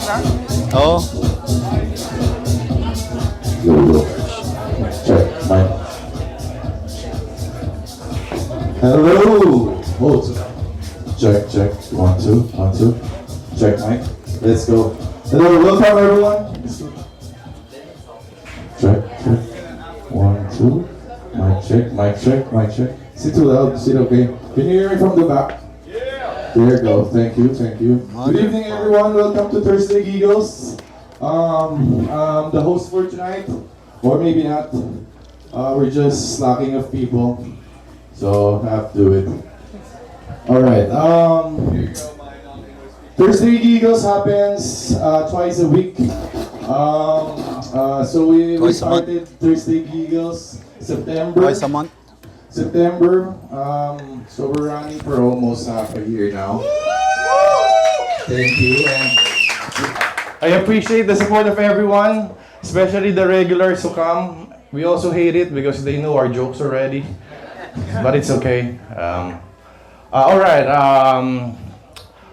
Oh. Yo. Check, mic. Hello. Oh, check. 1, 2, 1, 2. Check, mic. Let's go. Hello, welcome everyone. Check. 1, 2. Mic check. Is it too loud? Is it okay? Can you hear me from the back? Yeah. There you go. Thank you. Good evening, everyone. Welcome to Thursday Giggles. The host for tonight, or maybe not. We're just slacking of people, so I have to do it. All right. Thursday Giggles happens twice a week. So we started Thursday Giggles September. Twice a month. September. So we're running for almost half a year now. Thank you. And I appreciate the support of everyone, especially the regulars who come. We also hate it because they know our jokes already, but it's okay. All right.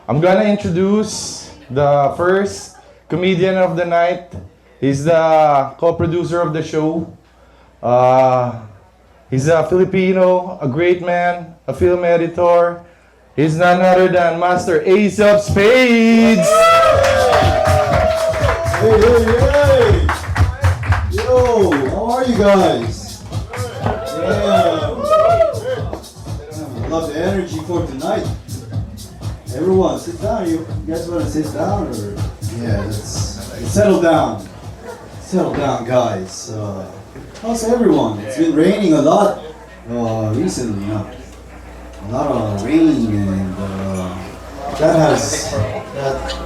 I'm gonna introduce the first comedian of the night. He's the co-producer of the show. He's a Filipino, a great man, a film editor. He's none other than Master Ace of Spades. Hey! Yo, how are you guys? Yeah. I love the energy for tonight. Everyone, sit down. You guys want to sit down or? Yeah, let's settle down. Settle down, guys. How's everyone? It's been raining a lot recently, huh? A lot of rain, and that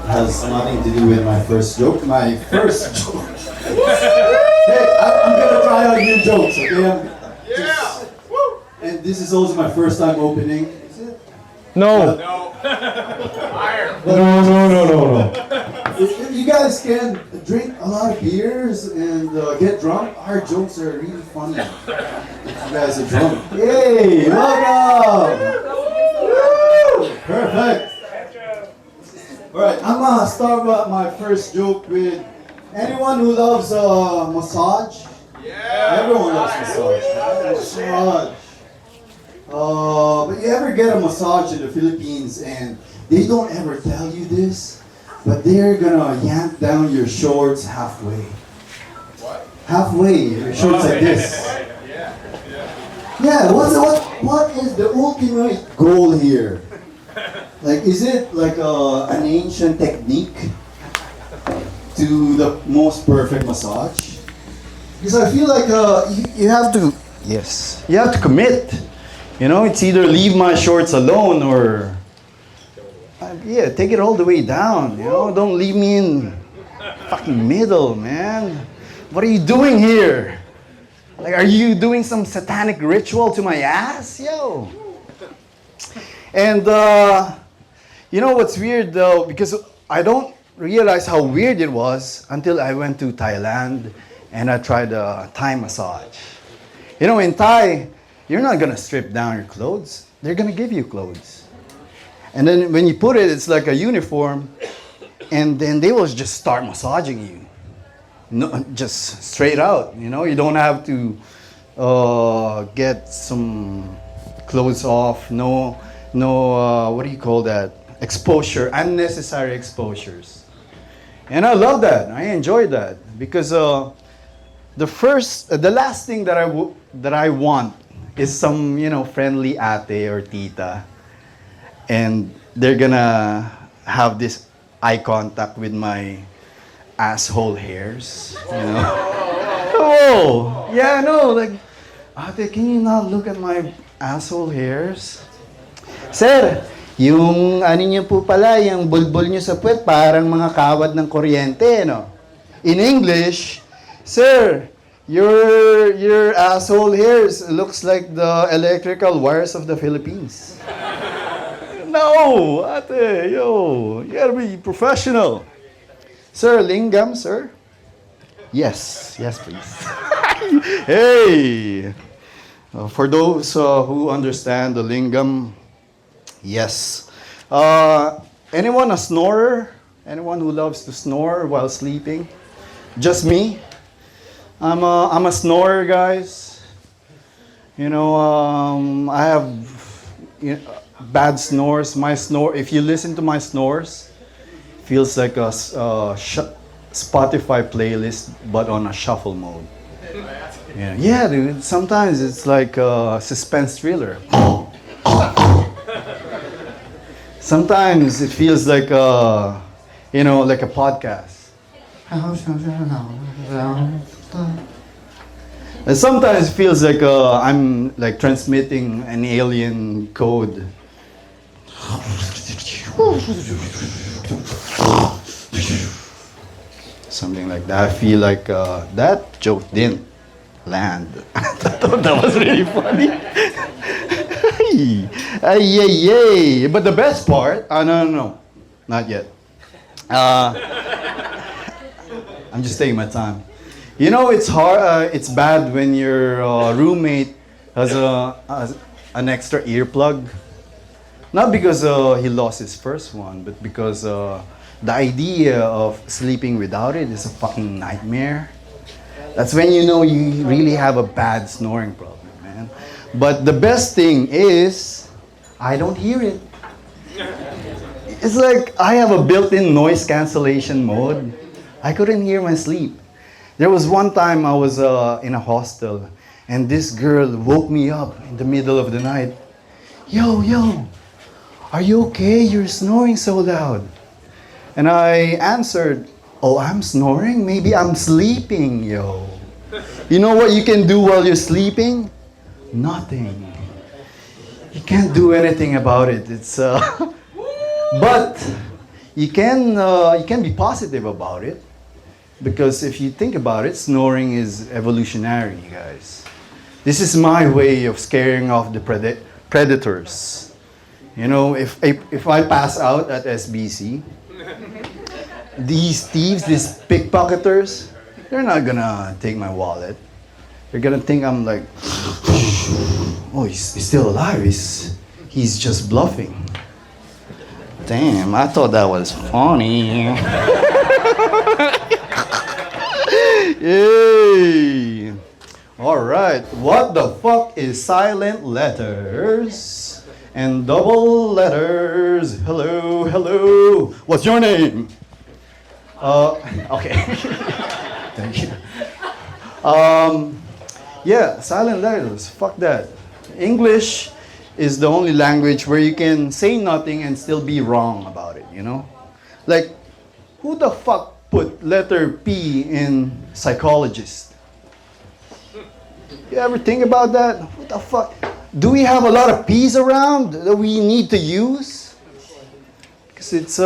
has nothing to do with my first joke. My first joke. Hey, I'm gonna try out new jokes, okay? And this is also my first time opening. Is it? No. No. If you guys can drink a lot of beers and get drunk, our jokes are really funny. If you guys are drunk. Hey, welcome! Woo! Perfect. Alright, I'm gonna start my first joke with anyone who loves massage? Yeah! Everyone loves massage. But you ever get a massage in the Philippines and they don't ever tell you this, but they're gonna yank down your shorts halfway. What? Halfway, your shorts like this. Yeah, what is the ultimate goal here? Like, is it like an ancient technique to the most perfect massage? Because I feel like you have to, yes, you have to commit. You know, it's either leave my shorts alone or, yeah, take it all the way down. You know, don't leave me in fucking middle, man. What are you doing here? Like, are you doing some satanic ritual to my ass? Yo. And, you know what's weird though? Because I don't realize how weird it was until I went to Thailand and I tried a Thai massage. You know, in Thai, you're not gonna strip down your clothes. They're gonna give you clothes. And then when you put it, it's like a uniform. And then they will just start massaging you. No, just straight out, you know? You don't have to get some clothes off. No, what do you call that? Exposure, unnecessary exposures. And I love that. I enjoy that. Because the last thing that I want is some, you know, friendly ate or tita, and they're gonna have this eye contact with my asshole hairs, you know. Oh, yeah, no, like, ate, can you not look at my asshole hairs? Sir, yung ano niyo po pala, yung bulbul niyo sa puwet, parang mga kawad ng kuryente, no? In English, sir, your asshole hairs looks like the electrical wires of the Philippines. No, ate, yo, you gotta be professional. Sir, lingam, sir? Yes, please. Hey, for those who understand the lingam, yes. Anyone a snorer? Anyone who loves to snore while sleeping? Just me? I'm a snorer, guys. I have bad snores. My snore, if you listen to my snores, feels like a Spotify playlist, but on a shuffle mode. Yeah, dude. Sometimes it's like a suspense thriller. Sometimes it feels like like a podcast. And sometimes it feels like I'm like transmitting an alien code. Something like that. I feel like that joke didn't land. I thought that was really funny. Yay. But the best part, no, not yet. I'm just taking my time. It's hard. It's bad when your roommate has an extra earplug. Not because he lost his first one, but because the idea of sleeping without it is a fucking nightmare. That's when you know you really have a bad snoring problem, man. But the best thing is, I don't hear it. It's like I have a built-in noise cancellation mode. I couldn't hear my sleep. There was one time I was in a hostel, and this girl woke me up in the middle of the night. Yo, are you okay? You're snoring so loud. And I answered, oh, I'm snoring? Maybe I'm sleeping, yo. You know what you can do while you're sleeping? Nothing. You can't do anything about it. But you can be positive about it. Because if you think about it, snoring is evolutionary, you guys. This is my way of scaring off the predators. If I pass out at SBC, these thieves, these pickpocketers, they're not gonna take my wallet. They're gonna think I'm like, oh, he's still alive. He's just bluffing. Damn, I thought that was funny. Yay! Alright, what the fuck is silent letters and double letters? Hello. What's your name? Okay. Thank you. Yeah, silent letters. Fuck that. English is the only language where you can say nothing and still be wrong about it, Like, who the fuck put letter P in psychologist? You ever think about that? What the fuck? Do we have a lot of P's around that we need to use? Because it's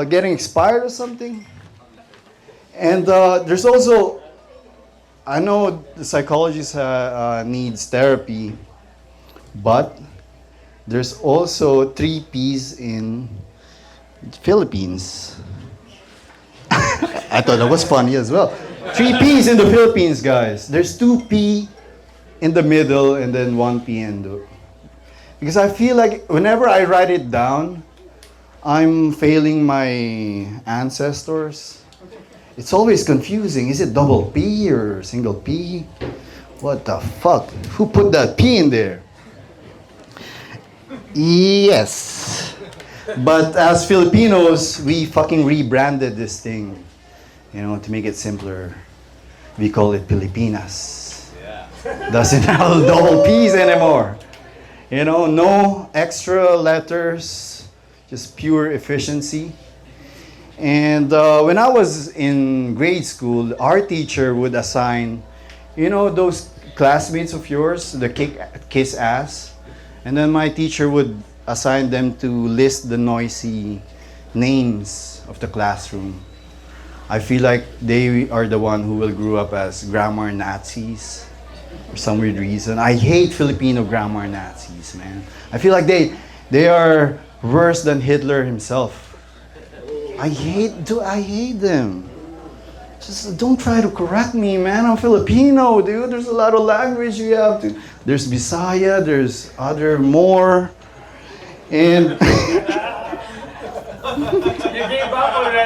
getting expired or something? And there's also, I know the psychologist needs therapy, but there's also 3 P's in Philippines. I thought that was funny as well. 3 P's in the Philippines, guys. There's 2 P in the middle and then 1 P in the... Because I feel like whenever I write it down, I'm failing my ancestors. It's always confusing. Is it double P or single P? What the fuck? Who put that P in there? Yes. But as Filipinos, we fucking rebranded this thing, to make it simpler. We call it Pilipinas. Yeah. Doesn't have double P's anymore. No extra letters, just pure efficiency. And when I was in grade school, our teacher would assign, those classmates of yours, the kiss ass. And then my teacher would assign them to list the noisy names of the classroom. I feel like they are the one who will grow up as grammar Nazis for some weird reason. I hate Filipino grammar Nazis, man. I feel like they are worse than Hitler himself. I hate them. Just don't try to correct me, man. I'm Filipino, dude. There's a lot of language you have to. There's Bisaya, there's other more. And You gave up already.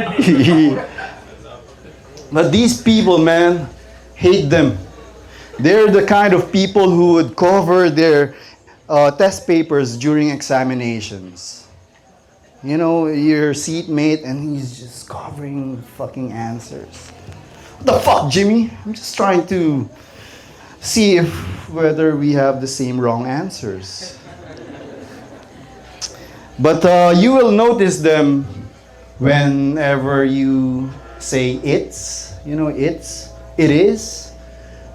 But these people, man, hate them. They're the kind of people who would cover their test papers during examinations. You know, your seatmate, and he's just covering fucking answers. What the fuck, Jimmy? I'm just trying to see if whether we have the same wrong answers. But you will notice them whenever you say it's, you know, it is,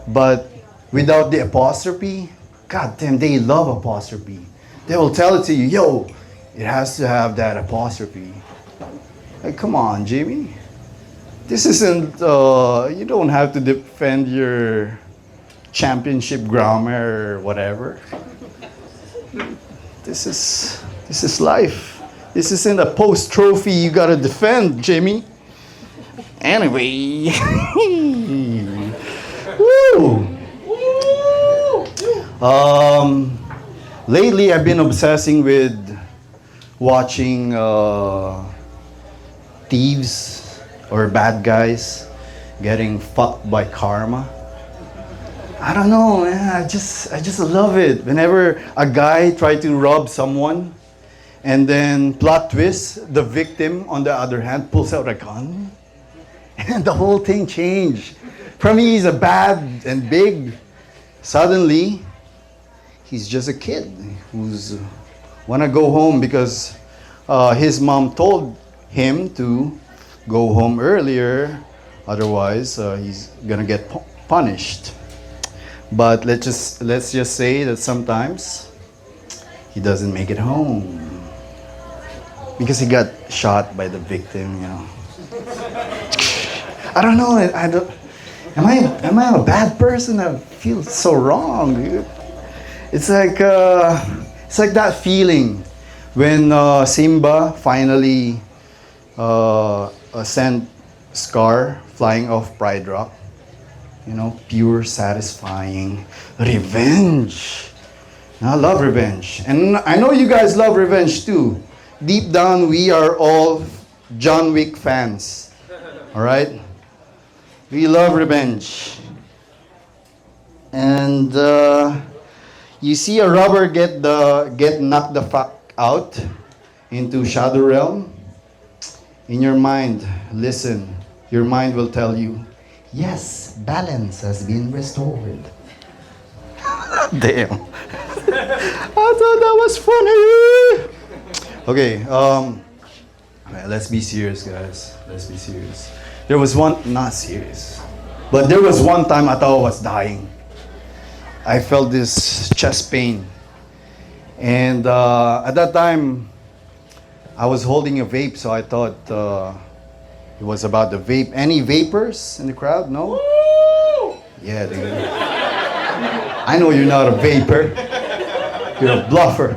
but without the apostrophe. God damn, they love apostrophe. They will tell it to you, yo, it has to have that apostrophe. Like, come on, Jimmy. This isn't, you don't have to defend your championship grammar or whatever. This is life. This isn't a post trophy you gotta defend, Jimmy. Anyway. Woo! Lately I've been obsessing with watching thieves or bad guys getting fucked by karma. I don't know, man. I just love it. Whenever a guy tries to rob someone, and then plot twist, the victim, on the other hand, pulls out a gun, and the whole thing changed. From he's a bad and big, suddenly, he's just a kid who's wanna go home because his mom told him to go home earlier, otherwise he's gonna get punished. But let's just say that sometimes he doesn't make it home because he got shot by the victim, you know. I don't know. I don't. Am I a bad person? I feel so wrong, dude. It's like that feeling when Simba finally sent Scar flying off Pride Rock. You know, pure, satisfying revenge. I love revenge. And I know you guys love revenge too. Deep down, we are all John Wick fans. Alright? We love revenge. And you see a robber get knocked the fuck out into Shadow Realm. In your mind, listen. Your mind will tell you, yes, balance has been restored. Damn. I thought that was funny. Okay, alright, let's be serious, guys. Let's be serious. There was not serious, but there was one time I thought I was dying. I felt this chest pain. And at that time, I was holding a vape, so I thought it was about the vape. Any vapors in the crowd? No? Yeah, dude. I know you're not a vapor. You're a bluffer.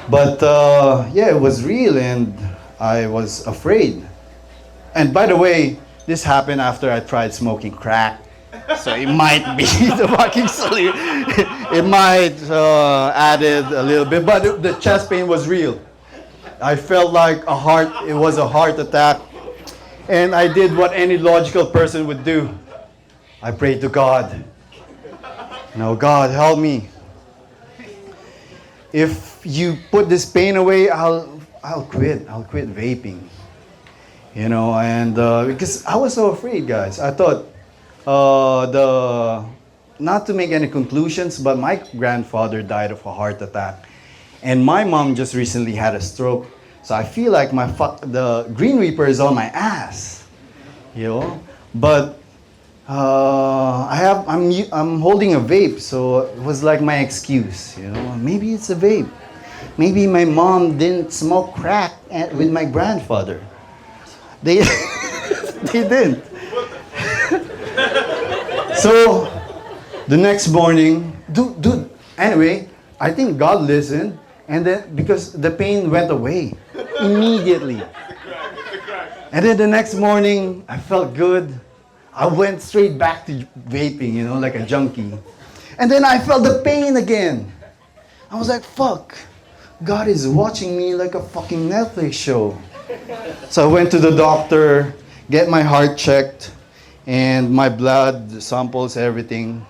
But yeah, it was real and I was afraid. And by the way, this happened after I tried smoking crack. So it might be the fucking silly. It might added a little bit, but the chest pain was real. I felt like it was a heart attack. And I did what any logical person would do. I prayed to God. No, God, help me. If you put this pain away, I'll quit. I'll quit vaping. You know, and because I was so afraid, guys. I thought not to make any conclusions, but my grandfather died of a heart attack, and my mom just recently had a stroke. So I feel like the Green Reaper is on my ass, you know. But I'm holding a vape, so it was like my excuse, you know. Maybe it's a vape. Maybe my mom didn't smoke crack with my grandfather. They they didn't. So the next morning, dude. Anyway, I think God listened, and then because the pain went away immediately. And then the next morning, I felt good. I went straight back to vaping, you know, like a junkie. And then I felt the pain again. I was like, fuck. God is watching me like a fucking Netflix show. So I went to the doctor, get my heart checked, and my blood samples, everything.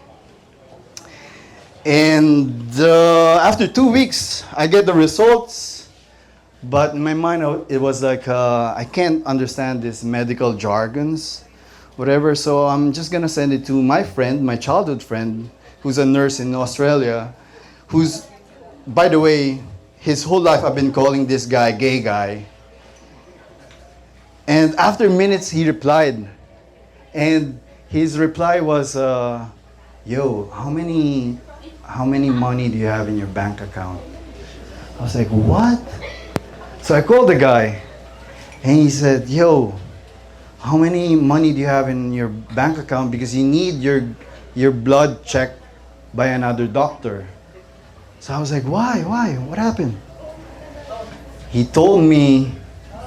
And after 2 weeks, I get the results. But in my mind, it was like, I can't understand these medical jargons, whatever. So I'm just gonna send it to my friend, my childhood friend, who's a nurse in Australia, who's, by the way, his whole life I've been calling this guy gay guy. And after minutes, he replied. And his reply was, yo, how many money do you have in your bank account? I was like, what? So I called the guy, and he said, yo, how many money do you have in your bank account? Because you need your blood checked by another doctor. So I was like, why? What happened? He told me,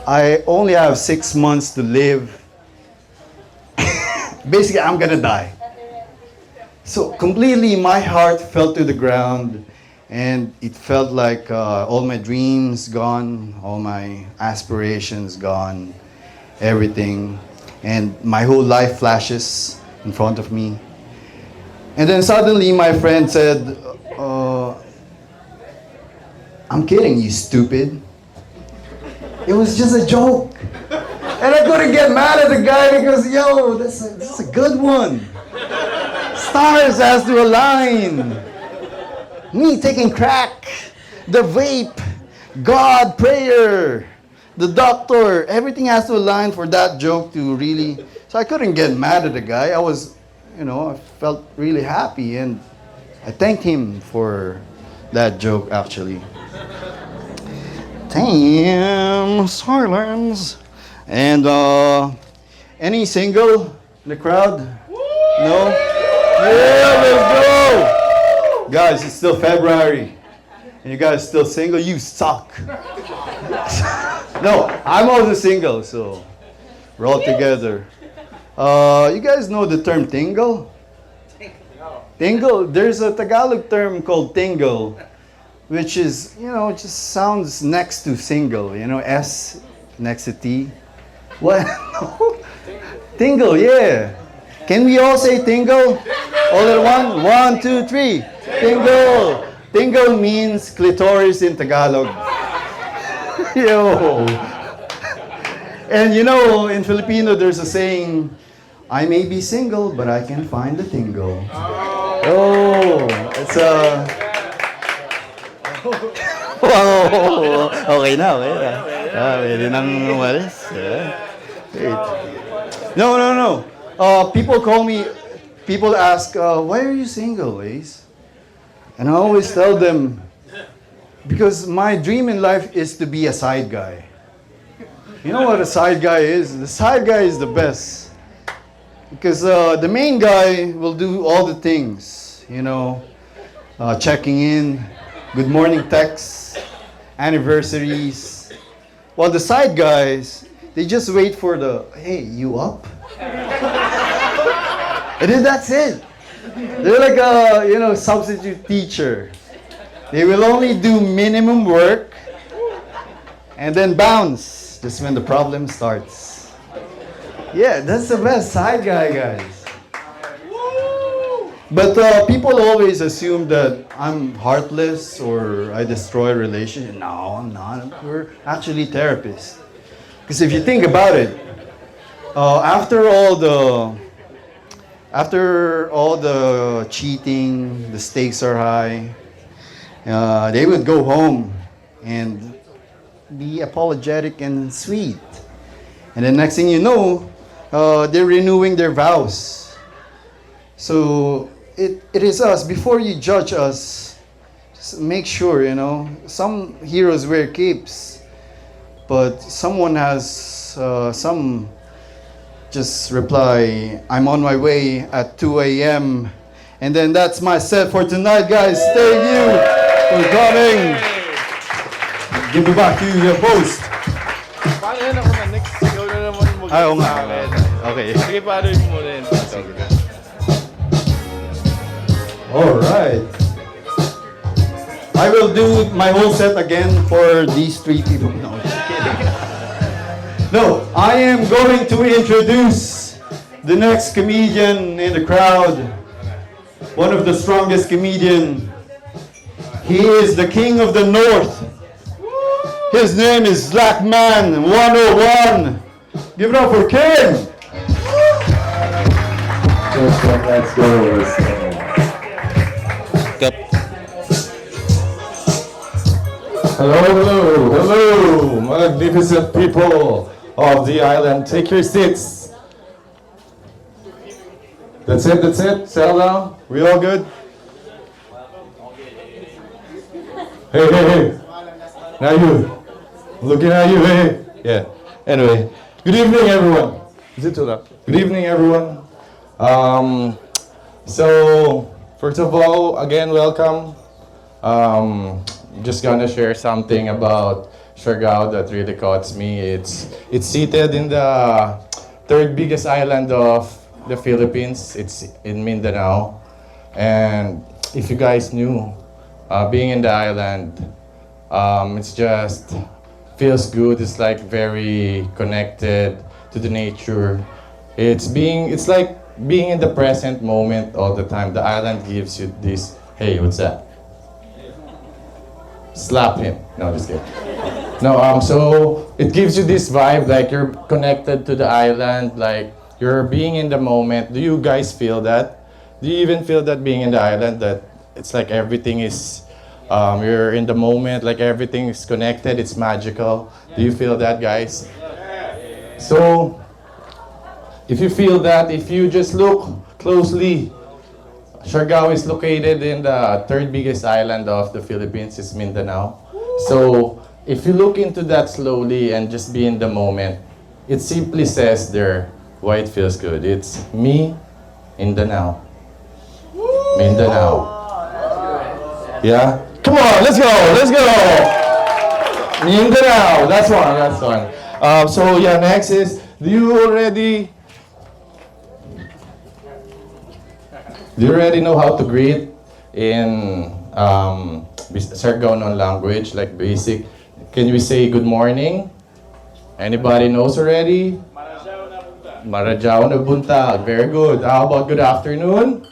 I only have 6 months to live. Basically, I'm gonna die. So completely, my heart fell to the ground. And it felt like all my dreams gone, all my aspirations gone, everything. And my whole life flashes in front of me. And then suddenly my friend said, I'm kidding, you stupid. It was just a joke. And I couldn't get mad at the guy because, yo, this is a good one. Stars has to align. Me taking crack, the vape, God, prayer, the doctor, everything has to align for that joke to really. So I couldn't get mad at the guy. I was, I felt really happy, and I thanked him for that joke actually. Damn, silence. And any single in the crowd? No? Yeah, let's go! Guys, it's still February, and you guys still single? You suck. No, I'm also single, so we're all together. You guys know the term tingle? Tingle? There's a Tagalog term called tingle, which is, just sounds next to single. S next to T. What? Tingle, yeah. Can we all say tingle? All at one? 1, 2, 3. Tingle! Tingle means clitoris in Tagalog. Yo! And in Filipino there's a saying, I may be single, but I can find the tingle. Oh! It's a... Wow! Okay na. Pwede nang umalis. Wait. No. People ask, why are you single, Ace? And I always tell them, because my dream in life is to be a side guy. You know what a side guy is? The side guy is the best. Because the main guy will do all the things, checking in, good morning texts, anniversaries. While the side guys, they just wait for the, hey, you up? And then that's it. They're like a, substitute teacher. They will only do minimum work and then bounce just when the problem starts. Yeah, that's the best side guy, guys. But people always assume that I'm heartless or I destroy relationships. No, I'm not. We're actually therapists. Because if you think about it, after all the cheating, the stakes are high, they would go home and be apologetic and sweet. And the next thing you know, they're renewing their vows. So it is us. Before you judge us, just make sure, some heroes wear capes, but someone has some just reply, I'm on my way at 2 a.m. And then that's my set for tonight, guys. Thank you for coming. Give it back to your host. Paano yan ako na next? Ikaw na naman Oo nga. sa akin. Okay. Sige, paano yun muna yun? Alright. I will do my whole set again for these three people. No, just kidding. No, I am going to introduce the next comedian in the crowd. One of the strongest comedian. He is the king of the north. His name is Slackman 101. Give it up for King. Let's go. Hello, magnificent people of the island. Take your seats. That's it. Settle down. We all good? Hey. Now you. Looking at you, hey. Yeah. Anyway, good evening, everyone. Is it too loud? Good evening, everyone. So, first of all, again, welcome. Just gonna share something about Siargao that really caught me. It's seated in the third biggest island of the Philippines. It's in Mindanao. And if you guys knew, being in the island, it's just feels good. It's like very connected to the nature. It's like being in the present moment all the time. The island gives you this, hey, what's that? Slap him. No, just kidding. No, so it gives you this vibe like you're connected to the island, like you're being in the moment. Do you guys feel that? Do you even feel that being in the island, that it's like everything is, you're in the moment, like everything is connected, it's magical? Do you feel that, guys? So, if you feel that, if you just look closely, Siargao is located in the third biggest island of the Philippines, is Mindanao. So, if you look into that slowly and just be in the moment, it simply says there why it feels good. It's me in the now. Mindanao. Yeah? Come on, let's go! Mindanao, that's one. So yeah, next is, do you already know how to greet in Siargao language, like basic? Can we say good morning? Anybody knows already? Marajao na buntag. Very good. How about good afternoon?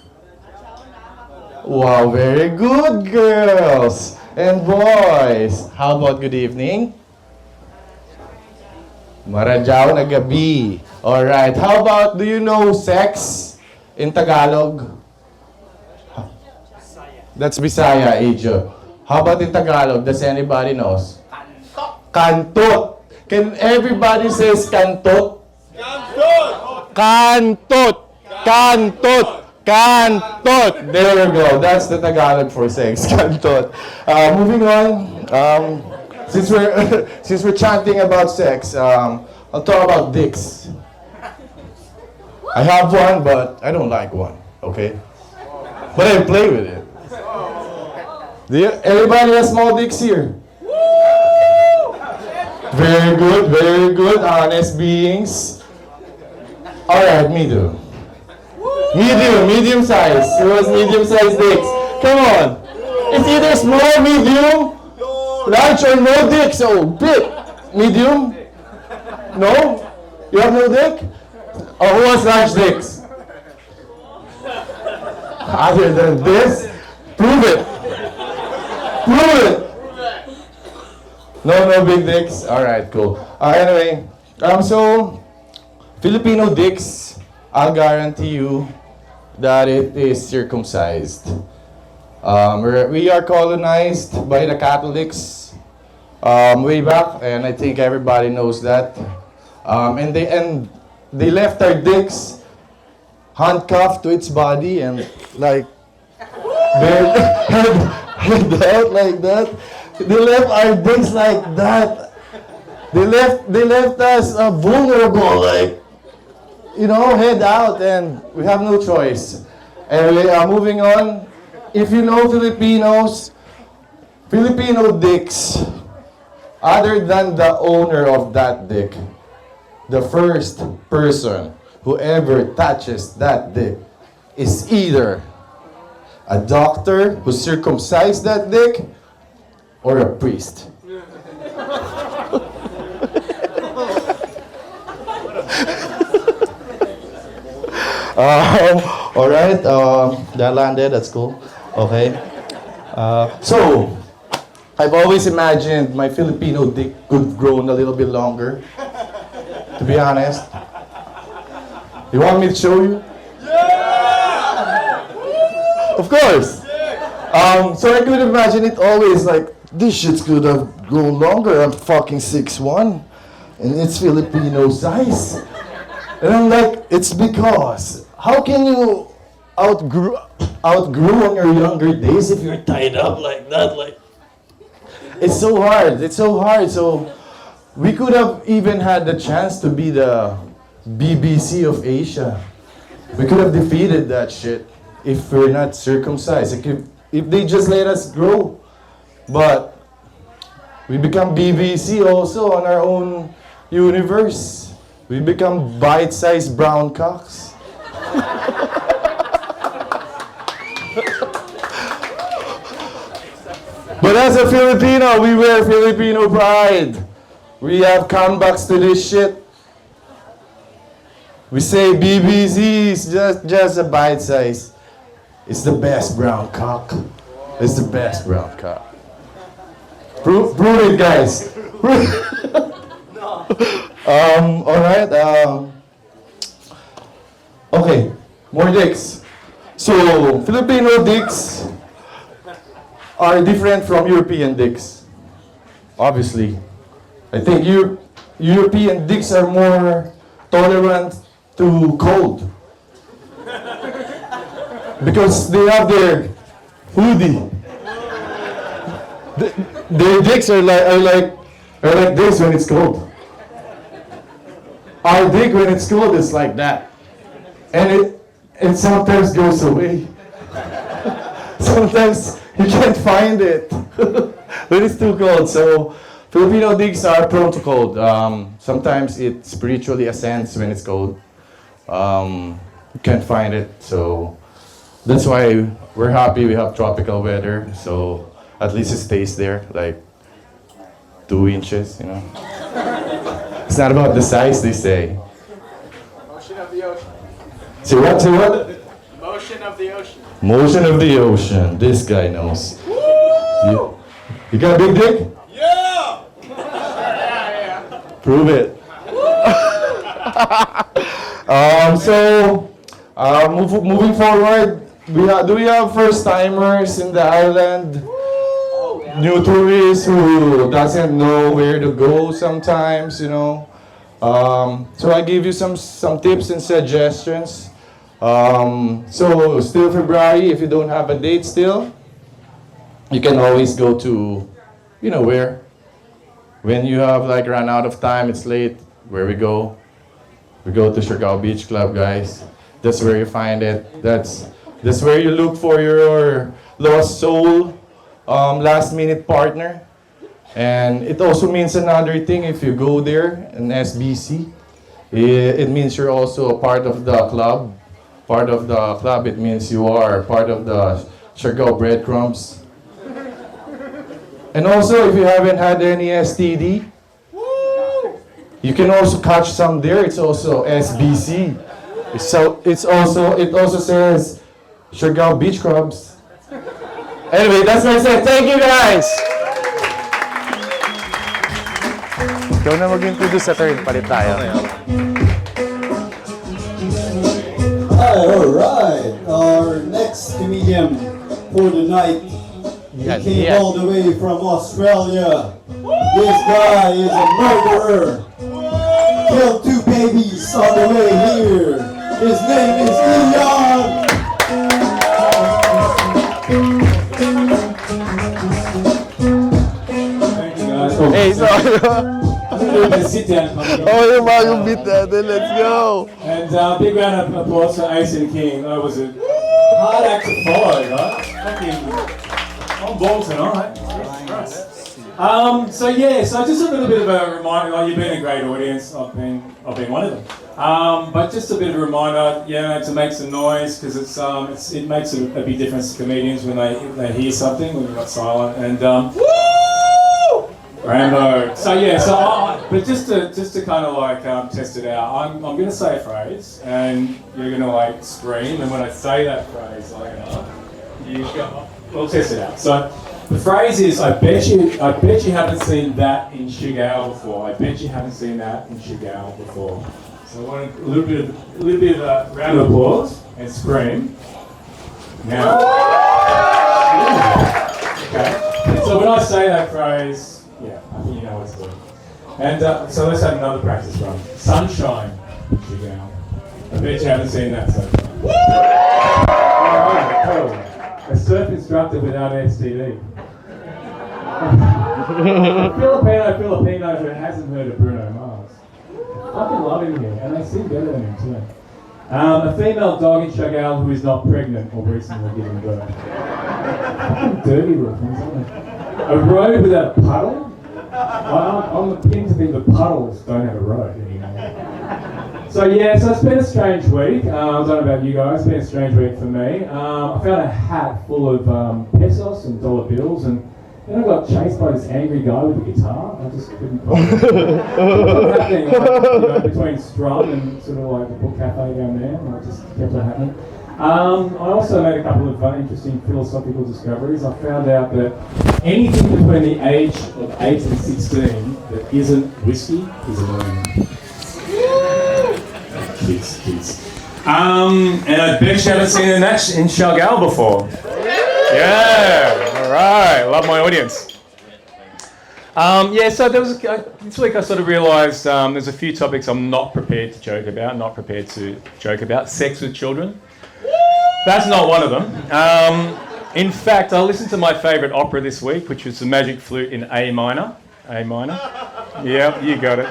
Wow, very good, girls and boys. How about good evening? Marajao na gabi. All right. How about, do you know sex in Tagalog? That's Bisaya, Ajo. How about in Tagalog? Does anybody knows? Kantot. Can everybody says kantot? Kantot. There we go. That's the Tagalog for sex. Kantot. Moving on. Since we're chanting about sex, I'll talk about dicks. I have one, but I don't like one. Okay, but I play with it. Everybody has small dicks here? Very good, honest beings. Alright, medium size. Who has medium size dicks? Come on. It's either small, medium, large, or no dick. So, big. Medium? No? You have no dick? Or who has large dicks? Other than this, prove it. No big dicks. All right, cool. Anyway, so Filipino dicks, I'll guarantee you that it is circumcised. We are colonized by the Catholics way back, and I think everybody knows that. And they left our dicks handcuffed to its body and like head out like that. They left our dicks like that. They left us vulnerable, like, you know, head out, and we have no choice. Anyway, moving on. If you know Filipino dicks, other than the owner of that dick, the first person who ever touches that dick is either a doctor who circumcised that dick or a priest. All right, that landed, that's cool. Okay. So, I've always imagined my Filipino dick could grow a little bit longer. To be honest. You want me to show you? Yeah! Of course. So I could imagine it always like, this shit could have grown longer. I'm fucking 6'1", and it's Filipino size. And I'm like, it's because, how can you outgrow on your younger days if you're tied up like that? Like, it's so hard. It's so hard. So we could have even had the chance to be the BBC of Asia. We could have defeated that shit if we're not circumcised. If they just let us grow. But we become BBC also on our own universe. We become bite-sized brown cocks. But as a Filipino, we wear Filipino pride. We have comebacks to this shit. We say BBC is just a bite size. It's the best brown cock. It's the best brown cock. Prove it, guys. All right. Okay, more dicks. So Filipino dicks are different from European dicks. Obviously, I think European dicks are more tolerant to cold because they have their hoodie. Their dicks are like this when it's cold. Our dick when it's cold is like that, and it sometimes goes away. Sometimes you can't find it when it's too cold. So Filipino dicks are prone to cold. Sometimes it spiritually ascends when it's cold. You can't find it, so that's why we're happy we have tropical weather. So at least it stays there, like 2 inches, you know. It's not about the size, they say. Motion of the ocean. Say what? Say what? Motion of the ocean. Motion of the ocean. This guy knows. You got a big dick? Yeah! Yeah. Prove it. Moving forward, do we have first timers in the island? New tourists who doesn't know where to go sometimes, you know. So I give you some tips and suggestions. So still February, if you don't have a date still, you can always go to, you know where. When you have like run out of time, it's late, where we go? We go to Siargao Beach Club, guys. That's where you find it. That's where you look for your lost soul, last minute partner. And it also means another thing if you go there, an SBC. It means you're also a part of the club. Part of the club, it means you are part of the Siargao breadcrumbs. And also, if you haven't had any STD, you can also catch some there. It's also SBC. It also says Siargao Beach Clubs. Anyway, that's my set. Thank you, guys. Ikaw na mag-introduce sa third, palit tayo. Hi, all right. Our next comedian for the night. He came all the way from Australia. This guy is a murderer. Killed 2 babies on the way here. His name is Ian. Thank you guys. Hey, sorry. Sit down. Oh, yung bagong beat natin. Let's go. And big round of applause for AC King. That was a hard act to follow, right? Fucking on ball tonight. So just a little bit of a reminder. Like, you've been a great audience. I've been one of them. But just a bit of a reminder, to make some noise because it makes a big difference to comedians when they hear something when you're not silent. And Rambo. So But just to kind of like test it out, I'm going to say a phrase, and you're going to like scream, and when I say that phrase, like you go. We'll test it out. So the phrase is, I bet you haven't seen that in Giggles before. I bet you haven't seen that in Giggles before. So I want a little bit of a round of applause and scream. Now. Okay. So when I say that phrase, yeah, I think you know what it's doing. And so let's have another practice run. Sunshine, Giggles. I bet you haven't seen that so far. Alright, cool. A surf instructor without STD. Filipino who hasn't heard of Bruno Mars. I fucking love him here, and they sing better than him too. A female dog in Giggles who is not pregnant or recently given birth. Fucking dirty little things, aren't they? A road without a puddle? I'm beginning to think the puddles don't have a road anymore. So yeah, so it's been a strange week. I don't know about you guys, it's been a strange week for me. I found a hat full of pesos and dollar bills, and then I got chased by this angry guy with a guitar. I just couldn't find it. What's happening, like, between Strum and sort of like the book cafe down there, and it just kept on happening. I also made a couple of interesting philosophical discoveries. I found out that anything between the age of 8 and 16 that isn't whiskey is annoying. Kids. And I bet you haven't seen that in Giggles before. Yeah, all right. Love my audience. So there was this week I sort of realised there's a few topics I'm not prepared to joke about. Sex with children. That's not one of them. In fact, I listened to my favourite opera this week, which was The Magic Flute in A minor. Yep, you got it.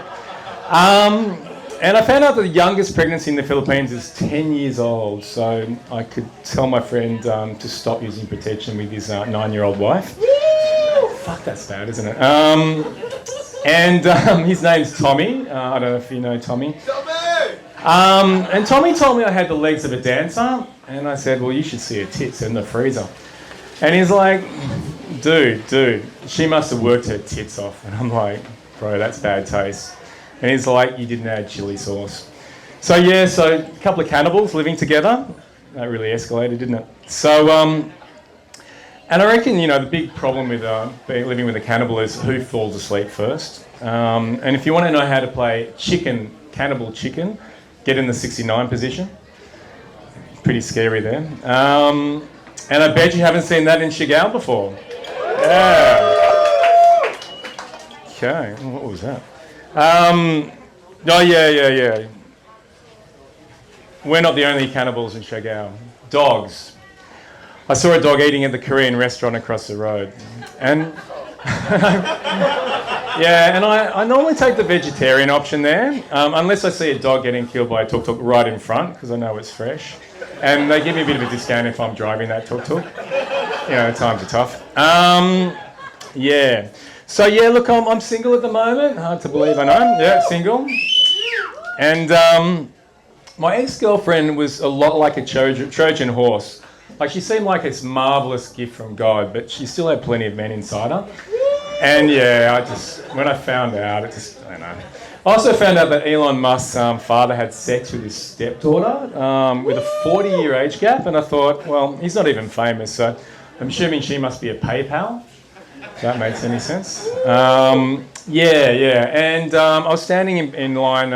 And I found out that the youngest pregnancy in the Philippines is 10 years old, so I could tell my friend to stop using protection with his 9-year-old wife. Fuck, that's bad, isn't it? His name's Tommy. I don't know if you know Tommy. And Tommy told me I had the legs of a dancer, and I said, well, you should see her tits in the freezer. And he's like, dude, she must have worked her tits off. And I'm like, bro, that's bad taste. And he's like, you didn't add chili sauce. So a couple of cannibals living together. That really escalated, didn't it? So, and I reckon, the big problem with living with a cannibal is who falls asleep first. And if you want to know how to play cannibal chicken, get in the 69 position. Pretty scary there. And I bet you haven't seen that in Giggles before. Yeah. Okay, what was that? Yeah. We're not the only cannibals in Giggles. Dogs. I saw a dog eating at the Korean restaurant across the road. And I normally take the vegetarian option there, unless I see a dog getting killed by a tuk-tuk right in front, because I know it's fresh. And they give me a bit of a discount if I'm driving that tuk-tuk. Times are tough. So look, I'm single at the moment. Hard to believe, I know. Yeah, single. And my ex-girlfriend was a lot like a Trojan horse. Like, she seemed like this marvellous gift from God, but she still had plenty of men inside her. And when I found out, I don't know. I also found out that Elon Musk's father had sex with his stepdaughter with a 40-year age gap, and I thought, well, he's not even famous, so I'm assuming she must be a PayPal. If that makes any sense. And I was standing in line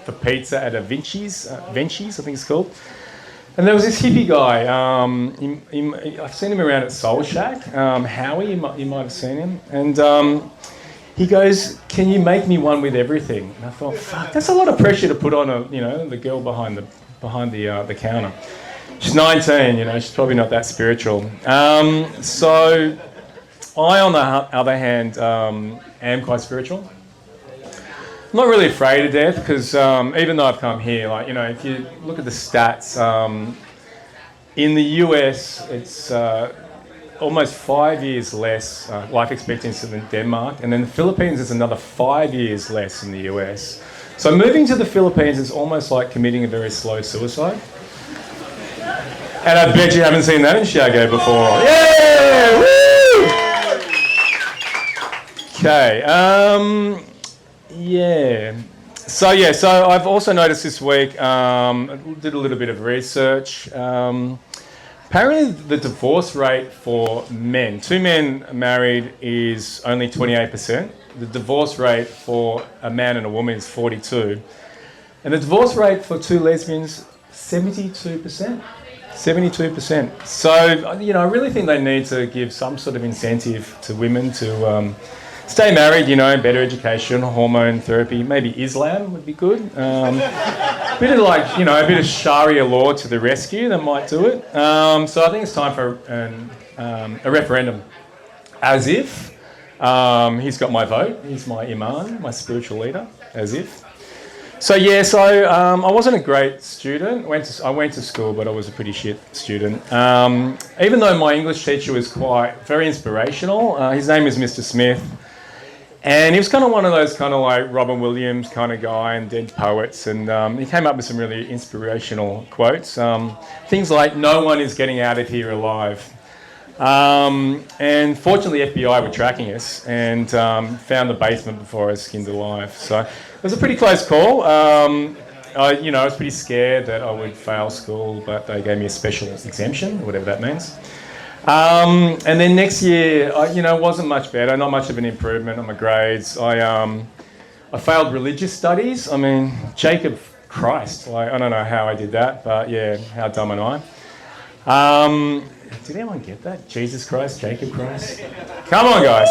for pizza at a Vinci's, I think it's called. And there was this hippie guy. I've seen him around at Soul Shack. Howie, you might have seen him. And he goes, "Can you make me one with everything?" And I thought, fuck, that's a lot of pressure to put on the girl behind the counter. She's 19, she's probably not that spiritual. So I, on the other hand, am quite spiritual. I'm not really afraid of death because even though I've come here, if you look at the stats, in the US, it's almost 5 years less life expectancy than Denmark, and then the Philippines is another 5 years less than the US. So moving to the Philippines is almost like committing a very slow suicide. And I bet you haven't seen that in Giggles before. Yeah! Woo! Okay. Yeah. So I've also noticed this week, I did a little bit of research. Apparently the divorce rate for men, 2 men married, is only 28%. The divorce rate for a man and a woman is 42%. And the divorce rate for 2 lesbians, 72%. 72%. So, I really think they need to give some sort of incentive to women to stay married, better education, hormone therapy, maybe Islam would be good. Bit of a bit of Sharia law to the rescue that might do it. So I think it's time for a referendum. As if he's got my vote, he's my imam, my spiritual leader, as if. So I wasn't a great student. I went to school, but I was a pretty shit student. Even though my English teacher was very inspirational, his name is Mr. Smith. And he was kind of one of those kind of like Robin Williams kind of guy and dead poets. And he came up with some really inspirational quotes. Things like, "No one is getting out of here alive." And fortunately, the FBI were tracking us and found the basement before I was skinned alive. So it was a pretty close call. I was pretty scared that I would fail school, but they gave me a special exemption, whatever that means. And then next year, wasn't much better, not much of an improvement on my grades. I failed religious studies. I mean, Jacob Christ, I don't know how I did that, but yeah, how dumb am I? Did anyone get that? Jesus Christ, Jacob Christ? Come on, guys.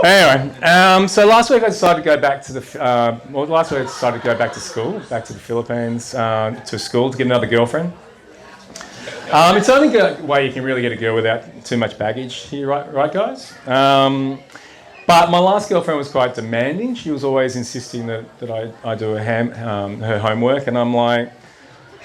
Anyway, so last week I decided to go back to school, back to the Philippines, to school to get another girlfriend. It's the only way you can really get a girl without too much baggage here, right guys? But my last girlfriend was quite demanding. She was always insisting that I do her homework, and I'm like,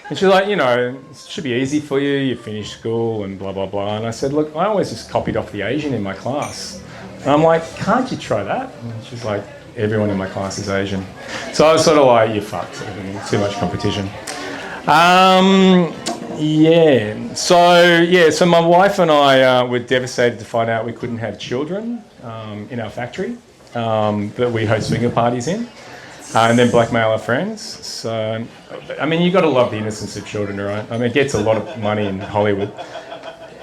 and she's like, it should be easy for you, you finish school and blah, blah, blah. And I said, look, I always just copied off the Asian in my class. And I'm like, can't you try that? And she's like, everyone in my class is Asian. So I was sort of like, you're fucked, too much competition. So my wife and I were devastated to find out we couldn't have children in our factory that we host swinger parties in, and then blackmail our friends. So, I mean, you got to love the innocence of children, right? I mean, it gets a lot of money in Hollywood.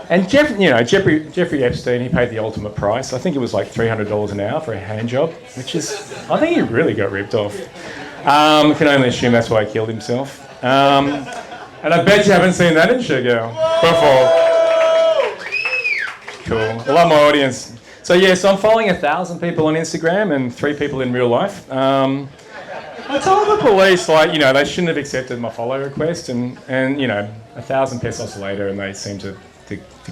And Jeffrey Epstein, he paid the ultimate price. I think it was like $300 an hour for a hand job, which is, I think he really got ripped off. I can only assume that's why he killed himself. And I bet you haven't seen that in Showgirl before. Cool. A lot more audience. So I'm following 1,000 people on Instagram and 3 people in real life. I told the police, they shouldn't have accepted my follow request, and 1,000 pesos later, and they seem to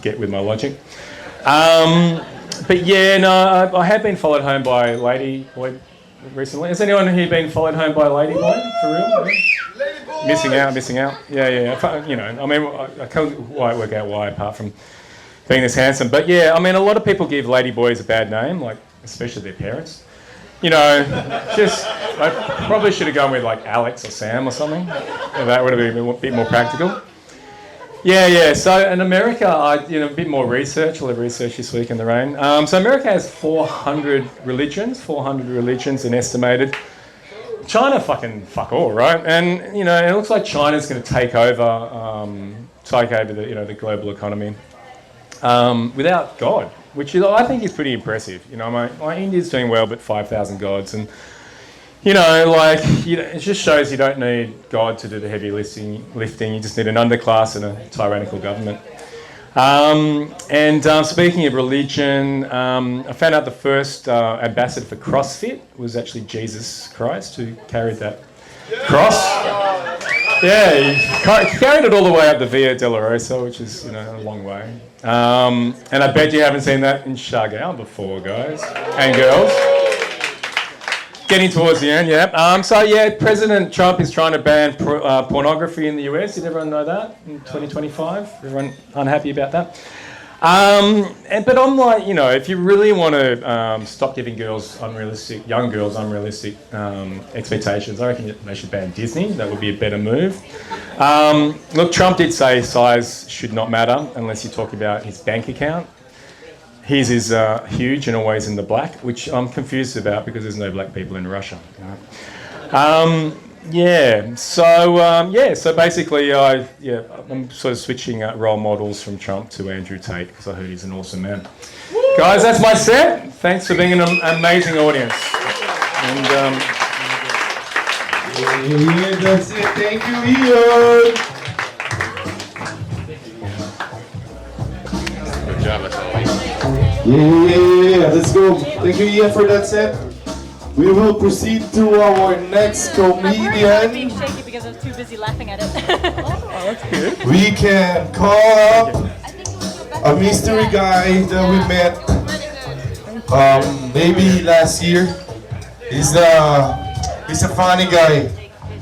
get with my logic. I have been followed home by a lady boy recently. Has anyone here been followed home by a lady boy, for real? Yeah. Missing out. Yeah. I can't quite work out why, apart from being this handsome. But a lot of people give lady boys a bad name, especially their parents. I probably should have gone with Alex or Sam or something. That would have been a bit more practical. So in America, I a bit more research. A lot of research this week in the rain. So America has 400 religions and estimated. China fuck all, right? And it looks like China's going to take over the global economy without God, which I think is pretty impressive. India's doing well, but 5,000 gods, and it just shows you don't need God to do the heavy lifting. You just need an underclass and a tyrannical government. Speaking of religion, I found out the first ambassador for CrossFit was actually Jesus Christ, who carried that cross. Yeah, he carried it all the way up the Via Dolorosa, which is a long way. And I bet you haven't seen that in Showgirl before, guys and girls. Getting towards the end, yeah. President Trump is trying to ban pornography in the US. Did everyone know that in 2025? Everyone unhappy about that? But I'm like, if you really want to stop giving young girls unrealistic expectations, I reckon they should ban Disney. That would be a better move. Look, Trump did say size should not matter unless you talk about his bank account. his is huge and always in the black, which I'm confused about because there's no black people in Russia. So basically, I'm sort of switching role models from Trump to Andrew Tate because I heard he's an awesome man. Guys, that's my set. Thanks for being an amazing audience. And that's it. Thank you, Ian. Good job, as always. Yeah, let's go. Thank you, Ian, for that set. We will proceed to our next I'm being comedian. shaky because I was too busy laughing at it. that's good. We can call up a mystery guy that we met maybe last year. He's a funny guy.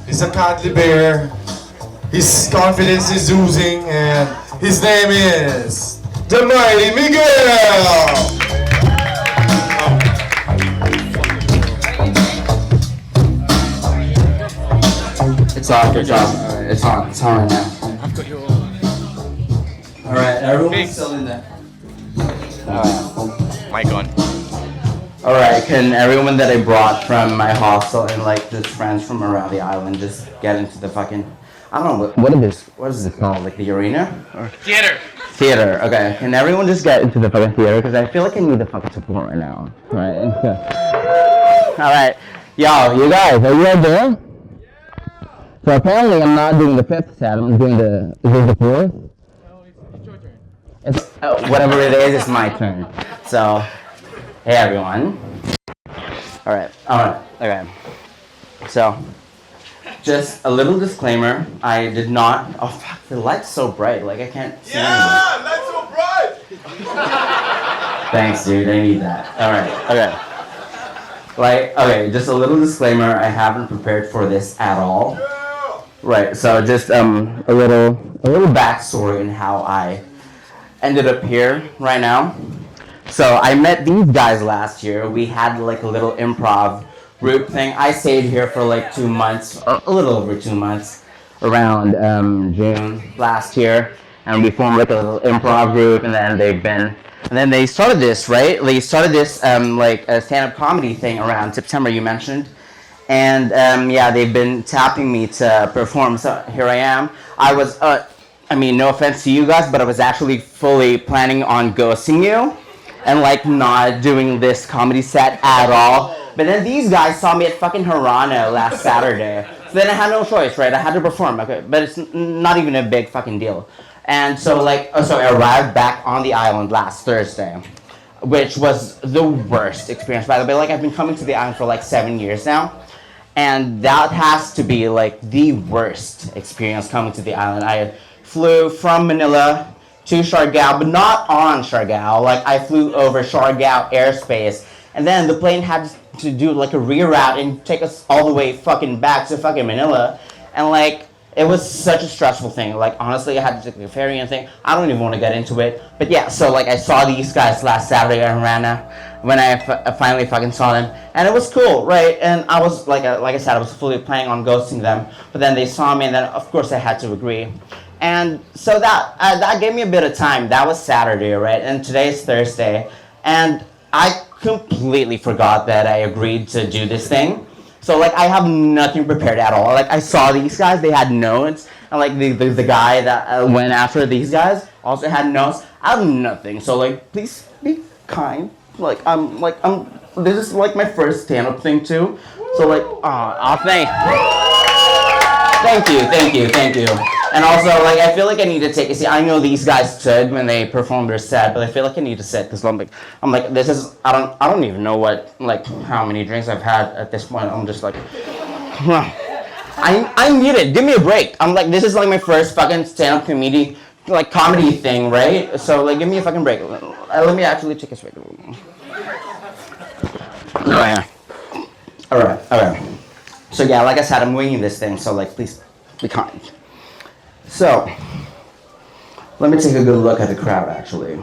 He's a cuddly bear. His confidence is oozing, and his name is the Mighty Miguel. It's on, good job. It's on right now. I've got your... Alright, everyone's still in there. Mic on. Alright, can everyone that I brought from my hostel and like just friends from around the island just get into the fucking, I don't know, what is this called? Like the arena? Or Theater. theater, okay. Can everyone just get into the fucking theater? Because I feel like I need the fucking support right now. Alright. Yo, you guys, are you all there? So apparently I'm not doing the fifth set, I'm doing the fourth? No, it's your turn. It's, whatever it is, it's my turn. So, hey everyone. Alright, okay. So, just a little disclaimer, I did not, oh fuck, the light's so bright, like I can't see anything. Yeah, that's so bright. Thanks dude, I need that. Alright, okay. Like, okay, just a little disclaimer, I haven't prepared for this at all. Right, so just a little backstory in how I ended up here right now. So I met these guys last year. We had like a little improv group thing. I stayed here for like 2 months, a little over 2 months, around June last year, and we formed like a little improv group. And then they started this, right? They started this like a stand-up comedy thing around September. You mentioned. And they've been tapping me to perform, so here I am. I was, no offense to you guys, but I was actually fully planning on ghosting you and like not doing this comedy set at all. But then these guys saw me at fucking Harana last Saturday. So then I had no choice, right? I had to perform, okay? But it's not even a big fucking deal. And so I arrived back on the island last Thursday, which was the worst experience, by the way. Like I've been coming to the island for like 7 years now. And that has to be like the worst experience coming to the island. I flew from Manila to Siargao, but not on Siargao. Like I flew over Siargao airspace, and then the plane had to do like a reroute and take us all the way fucking back to fucking Manila. And like it was such a stressful thing. Like honestly, I had to take the ferry and thing. I don't even want to get into it. But yeah, so like I saw these guys last Saturday in Harana when I finally fucking saw them, and it was cool, right? And I was like I said, I was fully planning on ghosting them, but then they saw me, and then of course I had to agree. And so that gave me a bit of time. That was Saturday, right? And today's Thursday, and I completely forgot that I agreed to do this thing. So like I have nothing prepared at all. Like I saw these guys, they had notes, and like the guy that went after these guys also had notes. I have nothing. So like please be kind. Like this is like my first stand-up thing too. So like thank you. And also like I feel like I need to take a seat. I know these guys stood when they performed their set, but I feel like I need to sit because I'm like this is I don't even know what like how many drinks I've had at this point. I'm just like I need it. Give me a break. I'm like this is like my first fucking stand-up comedy thing, right? So like give me a fucking break. Let me actually take a swig. Alright. So yeah, like I said, I'm winging this thing, so like please be kind. So let me take a good look at the crowd actually.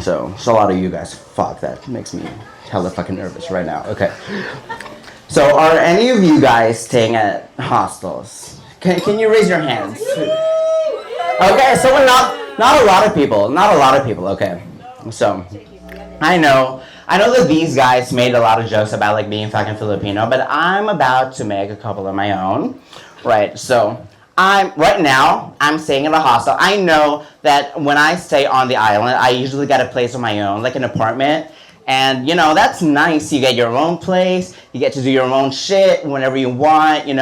So a lot of you guys, fuck, that makes me hella fucking nervous right now. Okay. So are any of you guys staying at hostels? Can you raise your hands? Okay, so we're not a lot of people, okay. So I know that these guys made a lot of jokes about like being fucking Filipino, but I'm about to make a couple of my own, right? So right now I'm staying in a hostel. I know that when I stay on the island, I usually get a place of my own, like an apartment. And that's nice. You get your own place. You get to do your own shit whenever you want. You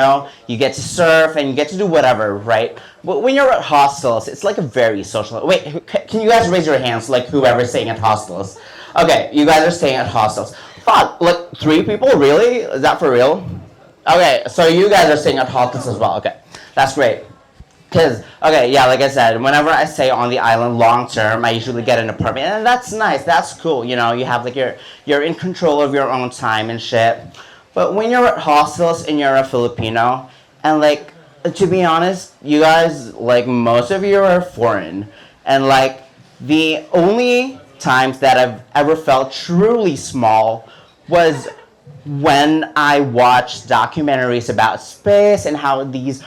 get to surf and you get to do whatever, right? But when you're at hostels, it's like a very social. Wait, can you guys raise your hands? Like whoever's staying at hostels. Okay, you guys are staying at hostels. Fuck, like 3 people? Really? Is that for real? Okay, so you guys are staying at hostels as well. Okay, that's great. Okay, yeah, like I said, whenever I stay on the island long term, I usually get an apartment, and that's nice, that's cool, you have like you're in control of your own time and shit. But when you're at hostels and you're a Filipino, and like, to be honest, you guys, like, most of you are foreign, and like, the only times that I've ever felt truly small was when I watched documentaries about space and how these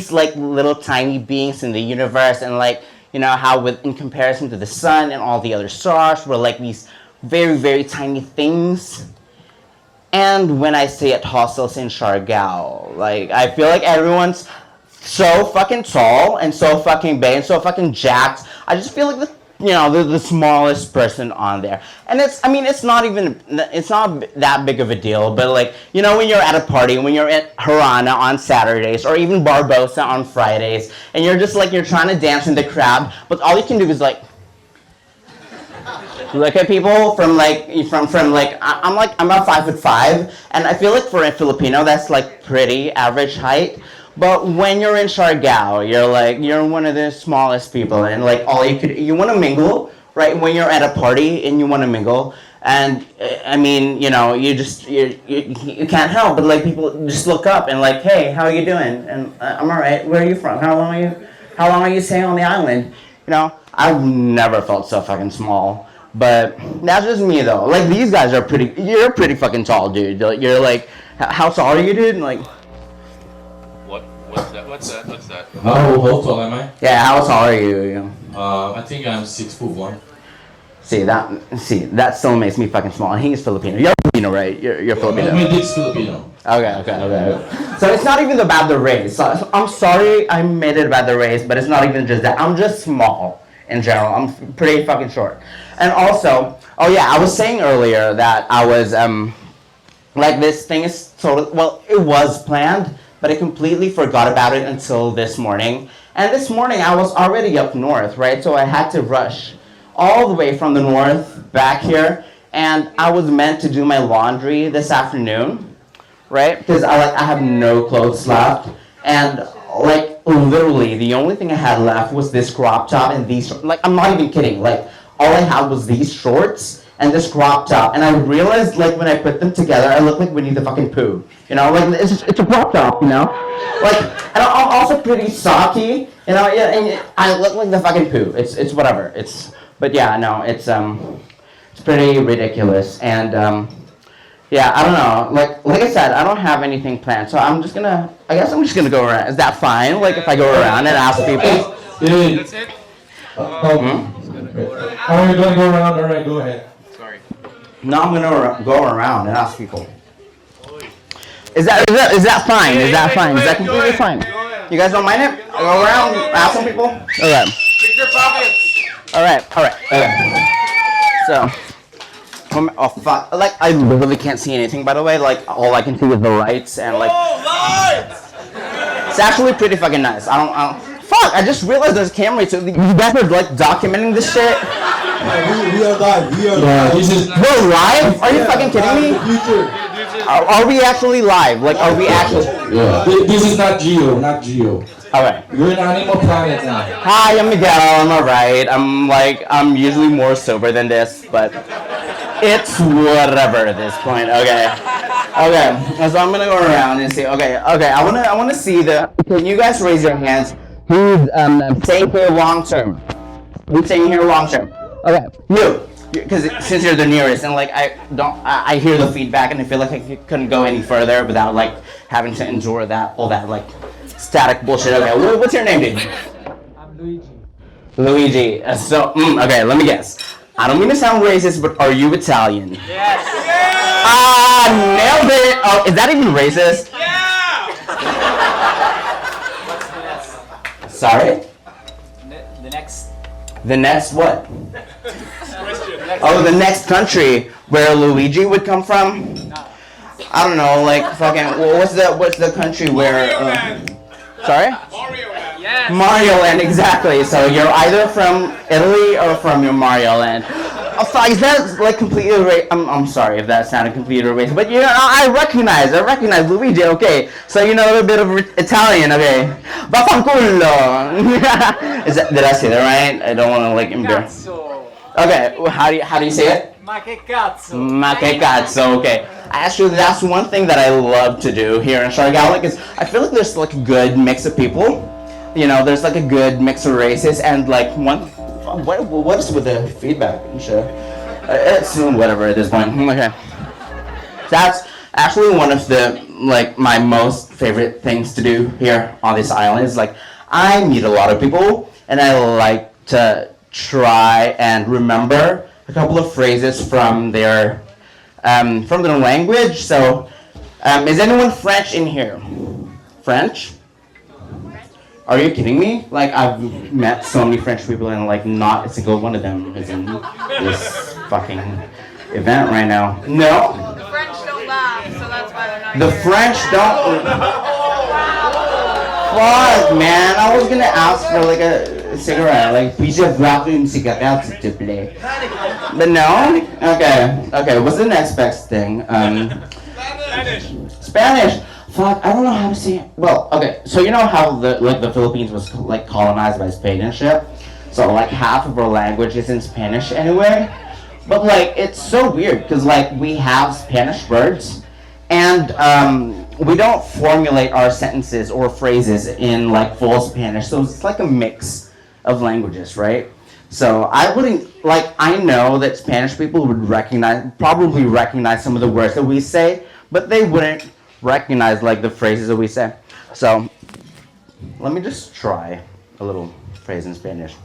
like little tiny beings in the universe, and like how in comparison to the sun and all the other stars were like these very, very tiny things. And when I stay at hostels in Siargao, like I feel like everyone's so fucking tall and so fucking big and so fucking jacked. I just feel like the smallest person on there. And it's not that big of a deal, but like, when you're at a party, when you're at Harana on Saturdays, or even Barbosa on Fridays, and you're just like, you're trying to dance in the crowd, but all you can do is like, look at people from like, I'm about 5'5", and I feel like for a Filipino, that's like pretty average height. But when you're in Siargao, you're one of the smallest people, and like you want to mingle, right? When you're at a party and you want to mingle, and you can't help but like people just look up and like, hey, how are you doing? And I'm alright. Where are you from? How long are you staying on the island? I've never felt so fucking small. But that's just me though. Like these guys you're pretty fucking tall, dude. You're like, how tall are you, dude? Like. What's that? How tall am I? Yeah, how tall are you? I think I'm 6'1". See, that still makes me fucking small. And he's Filipino. You're Filipino, right? You're Filipino. My dick's Filipino. Okay. So it's not even about the race. So I'm sorry I made it about the race, but it's not even just that. I'm just small in general. I'm pretty fucking short. And also, I was saying earlier that I was, like this thing is it was planned, but I completely forgot about it until this morning. And this morning I was already up north, right? So I had to rush all the way from the north back here, and I was meant to do my laundry this afternoon, right? Because I have no clothes left, and like literally the only thing I had left was this crop top and these, like, I'm not even kidding, like all I had was these shorts and this crop top, and I realized like when I put them together, I look like Winnie the fucking Pooh. Like it's a crop top, like, and I'm also pretty stocky, and I look like the fucking Pooh. It's whatever. It's pretty ridiculous, and I don't know. Like I said, I don't have anything planned, so I guess I'm just gonna go around. Is that fine? Like if I go around and ask people? That's it? Are you gonna go around? Alright, go ahead. Sorry. No, I'm gonna go around and ask people. Is that fine? Is that fine? Is that completely fine? You guys don't mind it? I'll go around, ask some people? Okay. Pick their pockets. Alright. Okay. So, oh fuck, like I literally can't see anything, by the way. Like all I can see is the lights and like. Oh, lights! It's actually pretty fucking nice. I don't. Fuck! I just realized there's cameras. So you guys are like documenting this shit. We are live. We're live? Are you fucking kidding me? Are we actually live? Like, are we actually? Yeah. This is not Geo. Okay. You're in Animal Planet now. Hi, I'm Miguel. I'm alright. I'm usually more sober than this, but it's whatever at this point. Okay. So I'm gonna go around and see. Okay. I wanna see Can you guys raise your hands? Who's staying here long term? Who's staying here long term? Okay. You. Because since you're the nearest, and like I hear the feedback, and I feel like I couldn't go any further without like having to endure all that like static bullshit. Okay, what's your name, dude? I'm Luigi. Luigi. Okay, let me guess. I don't mean to sound racist, but are you Italian? Yes. Ah, nailed it. Oh, is that even racist? Yeah! Sorry? The next. The next what? Oh, the next country where Luigi would come from? I don't know, like fucking. What's the country where? Sorry? Mario Man. Yes. Mario Land, exactly. So you're either from Italy or from your Mario Land. Oh, fuck, is that like completely I'm sorry if that sounded completely racist, but you know, I recognize Luigi, okay. So you know a little bit of Italian, okay. Vaffanculo. Did I say that right? I don't want to like embarrass. Cazzo. Okay, well, how do you say it? Ma che cazzo. Ma che cazzo, okay. Actually, that's one thing that I love to do here in Shargalic is I feel like there's like a good mix of people. You know, there's like a good mix of races and like what is with the feedback and shit? It's whatever at this point. Okay. That's actually one of the like my most favorite things to do here on this island is like I meet a lot of people and I like to try and remember a couple of phrases from their language. So, is anyone French in here? French? Are you kidding me? Like I've met so many French people and like not a single one of them is in this fucking event right now. No? The French don't laugh, so that's why they're not The here. French don't. Fuck, man! I was gonna ask for like a cigarette, like puis-je avoir une cigarette, s'il te plaît? But no. Okay. What's the next best thing? Spanish. Fuck, I don't know how to say it. Well, okay. So you know how the Philippines was like colonized by Spain and shit. So like half of our language is in Spanish anyway. But like it's so weird because like we have Spanish words, and we don't formulate our sentences or phrases in like full Spanish. So it's like a mix of languages, right? So I know that Spanish people would probably recognize some of the words that we say, but they wouldn't recognize like the phrases that we say. So let me just try a little phrase in Spanish.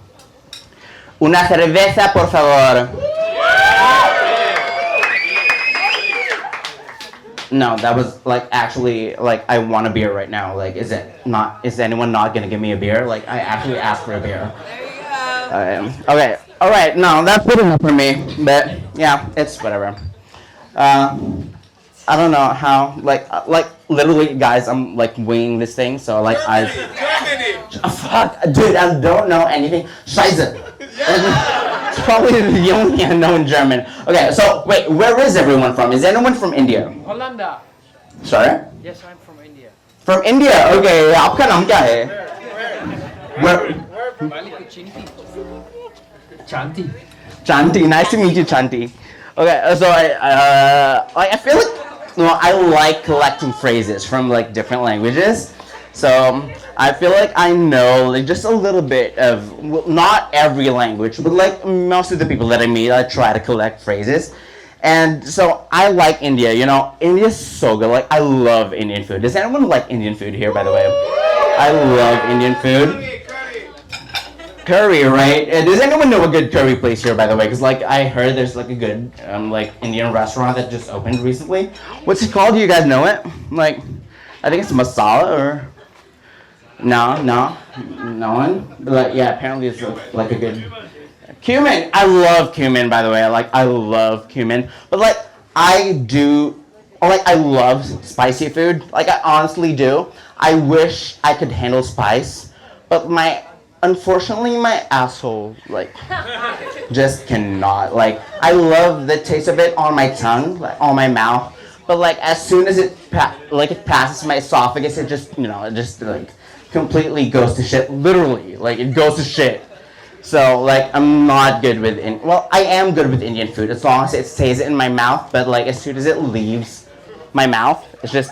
Una cerveza, por favor. No, that was like actually like I want a beer right now. Like, is anyone not gonna give me a beer? Like, I actually asked for a beer. There you go. Okay, all right. No, that's good enough for me. But yeah, it's whatever. I don't know how. Like literally, guys, I'm like winging this thing. So like fuck, dude, I don't know anything. Scheiße. It's probably the only I know in German. Okay, so wait, where is everyone from? Is anyone from India? Hollanda. Sorry? Yes, I'm from India. From India? Okay, आपका नाम क्या है? Where? Chanti. Chanti, nice to meet you, Chanti. Okay, so I feel like I like collecting phrases from like different languages. So I feel like I know like just a little bit of not every language, but like most of the people that I meet, I try to collect phrases. And so I like India. You know, India's so good. Like I love Indian food. Does anyone like Indian food here, by the way? I love Indian food. Curry, right? Does anyone know a good curry place here, by the way? Because like I heard there's like a good like Indian restaurant that just opened recently. What's it called? Do you guys know it? Like, I think it's masala or no one. But like, yeah, apparently it's like a good cumin. I love cumin, by the way. I love cumin. But like I love spicy food. Like I honestly do. I wish I could handle spice, but unfortunately, my asshole, like, just cannot. Like, I love the taste of it on my tongue, like, on my mouth. But, like, as soon as it passes my esophagus, it just, like, completely goes to shit. Literally. Like, it goes to shit. So, like, I'm not good with, I am good with Indian food as long as it stays in my mouth. But, like, as soon as it leaves my mouth, it's just...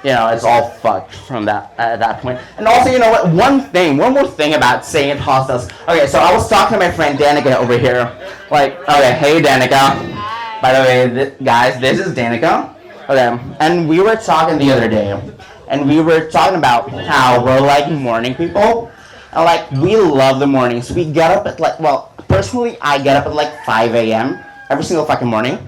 it's all fucked from at that point. And also, you know what? One more thing about staying at hostels. Okay, so I was talking to my friend Danica over here. Like, okay, hey Danica. By the way, guys, this is Danica. Okay, and we were talking the other day, and we were talking about how we're like morning people, and like we love the mornings. We get up at personally, I get up at like 5 a.m. every single fucking morning.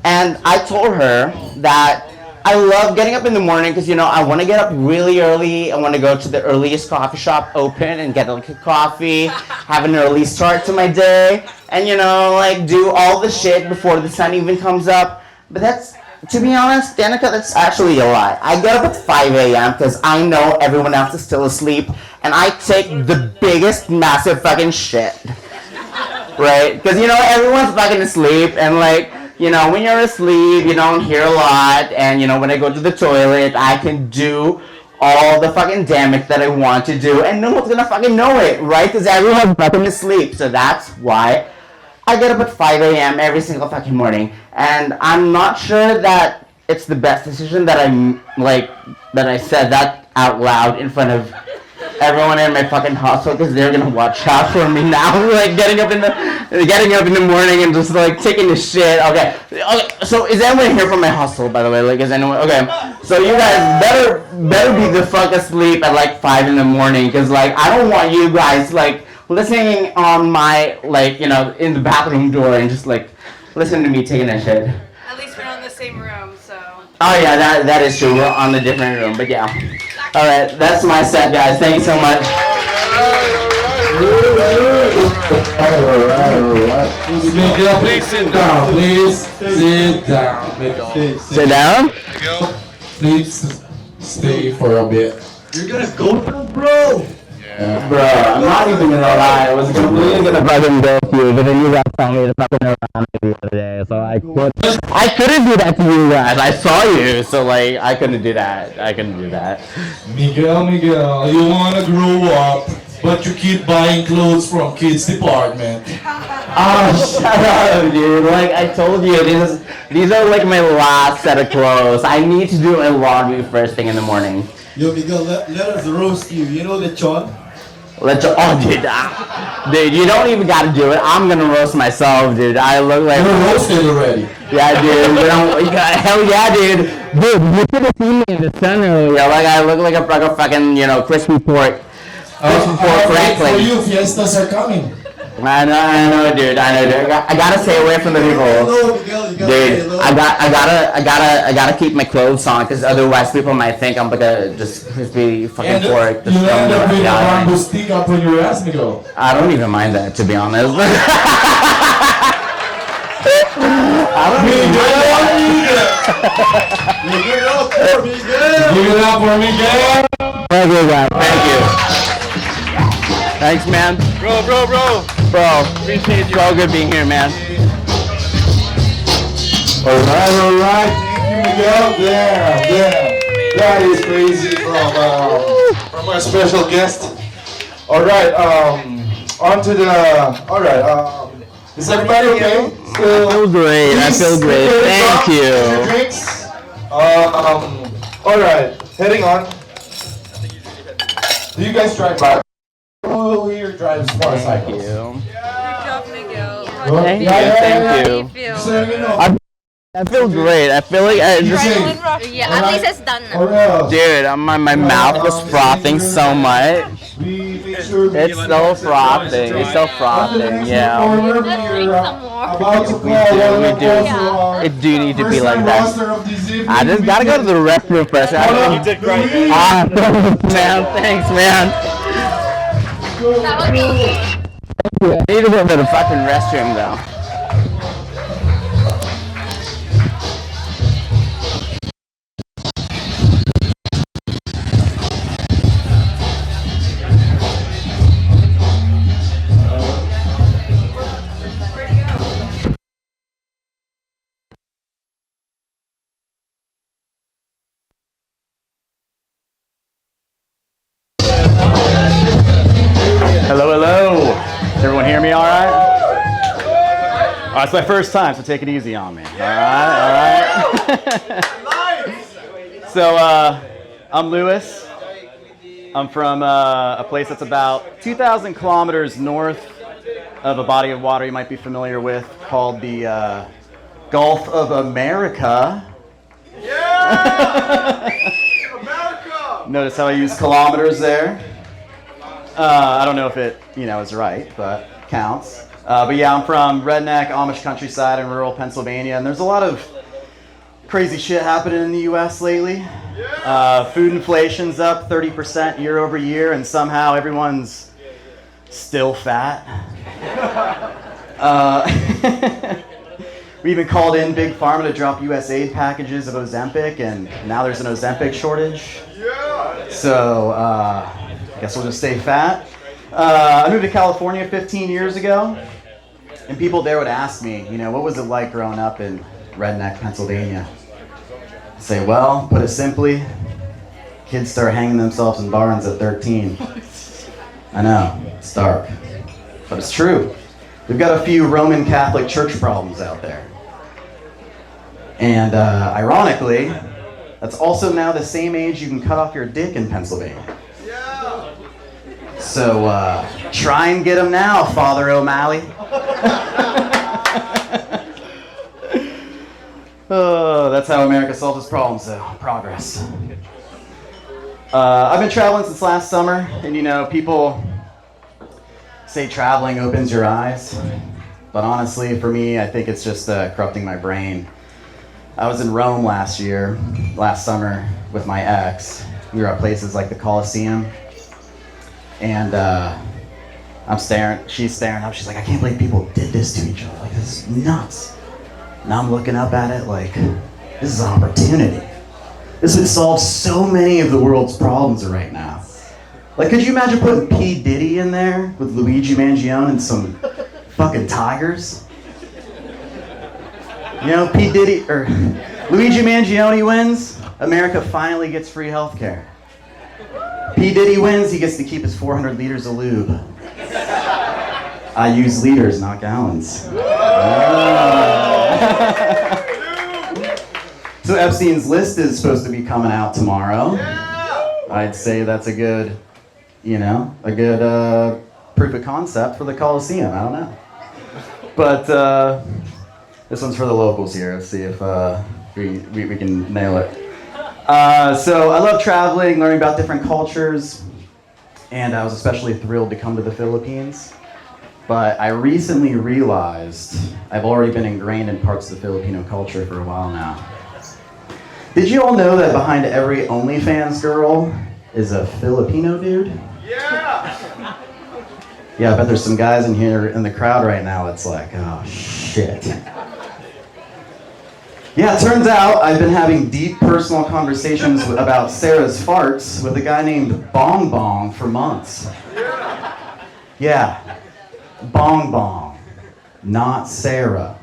And I told her that I love getting up in the morning because, you know, I want to get up really early. I want to go to the earliest coffee shop open and get like a coffee, have an early start to my day, and, you know, like do all the shit before the sun even comes up. But that's, to be honest, Danica, that's actually a lie. I get up at 5 a.m. because I know everyone else is still asleep, and I take the biggest, massive fucking shit. Right? Because, you know, everyone's fucking asleep, and like, you know, when you're asleep, you don't hear a lot, and, you know, when I go to the toilet, I can do all the fucking damage that I want to do, and no one's gonna fucking know it, right? Because everyone's fucking asleep, so that's why I get up at 5 a.m. every single fucking morning, and I'm not sure that it's the best decision that that I said that out loud in front of everyone in my fucking hostel, because they're gonna watch out for me now, like getting up in the morning and just like taking a shit. Okay. So is anyone here from my hostel, by the way? Like, is anyone? Okay. So you guys better be the fuck asleep at like 5 in the morning, because like I don't want you guys like listening on my like, you know, in the bathroom door and just like listening to me taking a shit. At least we're not in the same room, so. Oh yeah, that is true. We're on a different room, but yeah. All right, that's my set, guys. Thank you so much. Miguel, please sit down. Please sit down. Miguel. Sit down? Please stay for a bit. You're gonna go, bro. Bro, I'm not even gonna lie. I was completely gonna fucking go to you, but then you guys told me to fucking around the other day, so I couldn't do that to you guys. I saw you, so like I couldn't do that. Miguel, you wanna grow up, but you keep buying clothes from kids department. Oh, shut up, dude. Like I told you, these are like my last set of clothes. I need to do my laundry first thing in the morning. Yo, Miguel, let us roast you. You know the chon? Dude, you don't even gotta do it. I'm gonna roast myself, dude. I look like You're roasted already. Yeah, dude. Hell yeah, dude. Dude, you should have seen me in the sun earlier. Like I look like a fucking, you know, crispy pork. Crispy pork For you, fiestas are coming. I know, dude. I gotta stay away from the people. Dude, I gotta keep my clothes on, because otherwise people might think I'm like a just crispy fucking pork. You end up with a bamboo stick up on your ass, Miguel. I don't even mind that, to be honest. Give it up for Miguel. Give it up for Miguel. Thank you, guys. Thank you. Thanks, man. Bro, appreciate you. So good being here, man. All right. Thank you, Miguel. There. That is crazy from our special guest. All right. On to the. All right. Is everybody okay? I feel great. Thank you. Drinks. All right. Heading on. Do you guys drive by? Who here drives motorcycles? Good job, Miguel. Thank you. How do you feel? So, you know, I feel great. I feel like I just, Yeah, at least it's done now. dude, my mouth was frothing so much. It's so frothing. Yeah. We do. It do need to be like that. I just gotta go to the restroom first. You did great. Man, thanks, man. That was me. I need to go to the fucking restroom though. Hello. Does everyone hear me all right? All right, it's my first time, so take it easy on me. All right. So, I'm Lewis. I'm from a place that's about 2,000 kilometers north of a body of water you might be familiar with called the Gulf of America. Yeah! America! Notice how I use kilometers there? I don't know if it, is right, but counts. But yeah, I'm from redneck Amish countryside in rural Pennsylvania, and there's a lot of crazy shit happening in the U.S. lately. Food inflation's up 30% year over year, and somehow everyone's still fat. We even called in Big Pharma to drop U.S. aid packages of Ozempic, and now there's an Ozempic shortage. So I guess we'll just stay fat. I moved to California 15 years ago, and people there would ask me, what was it like growing up in redneck Pennsylvania? I'd say, well, put it simply, kids start hanging themselves in barns at 13. I know, it's dark, but it's true. We've got a few Roman Catholic Church problems out there. And ironically, that's also now the same age you can cut off your dick in Pennsylvania. So try and get him now, Father O'Malley. Oh, that's how America solves its problems, though. Progress. I've been traveling since last summer, and people say traveling opens your eyes. But honestly, for me, I think it's just corrupting my brain. I was in Rome last summer, with my ex. We were at places like the Colosseum. And I'm staring, she's staring up. She's like, I can't believe people did this to each other. Like, this is nuts. Now I'm looking up at it like, this is an opportunity. This would solve so many of the world's problems right now. Like, could you imagine putting P. Diddy in there with Luigi Mangione and some fucking tigers? P. Diddy, or Luigi Mangione wins, America finally gets free healthcare. P. Diddy wins, he gets to keep his 400 liters of lube. I use liters, not gallons. So Epstein's list is supposed to be coming out tomorrow. I'd say that's a good, proof of concept for the Colosseum. I don't know. But this one's for the locals here. Let's see if we can nail it. So I love traveling, learning about different cultures, and I was especially thrilled to come to the Philippines. But I recently realized I've already been ingrained in parts of the Filipino culture for a while now. Did you all know that behind every OnlyFans girl is a Filipino dude? Yeah! Yeah, I bet there's some guys in here in the crowd right now that's like, oh shit. Yeah, it turns out I've been having deep personal conversations about Sarah's farts with a guy named Bong Bong for months. Yeah, Bong Bong, not Sarah.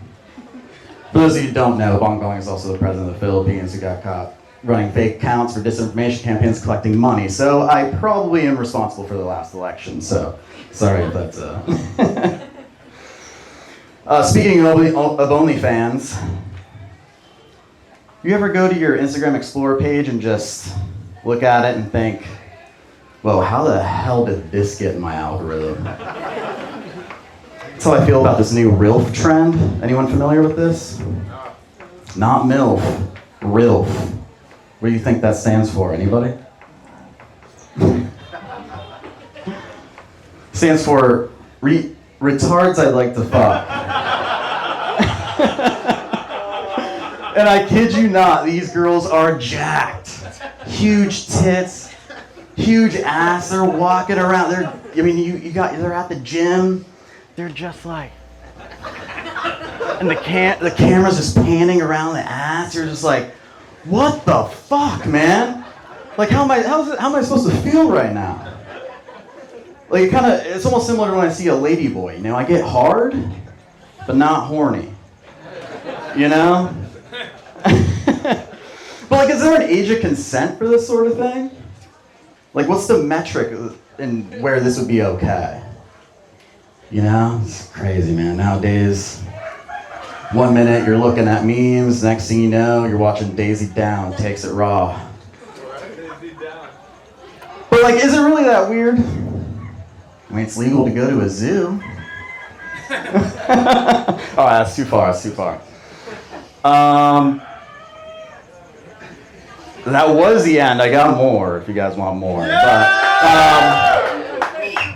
For those of you who don't know, Bong Bong is also the president of the Philippines who got caught running fake accounts for disinformation campaigns collecting money. So I probably am responsible for the last election, so sorry if that's... Speaking of OnlyFans, you ever go to your Instagram Explorer page and just look at it and think, whoa, how the hell did this get in my algorithm? That's how I feel about this new RILF trend. Anyone familiar with this? Not MILF, RILF. What do you think that stands for? Anybody? Stands for retards I'd like to fuck. And I kid you not, these girls are jacked. Huge tits, huge ass. They're walking around. They're at the gym. They're just like, and the camera's just panning around the ass. You're just like, what the fuck, man? Like, how am I supposed to feel right now? Like, it's almost similar to when I see a lady boy. I get hard, but not horny. But is there an age of consent for this sort of thing? Like, what's the metric in where this would be okay? It's crazy, man. Nowadays, 1 minute you're looking at memes, next thing you know, you're watching Daisy Down, Takes It Raw. But is it really that weird? It's legal to go to a zoo. Oh, that's too far. That was the end. I got more if you guys want more. Yeah!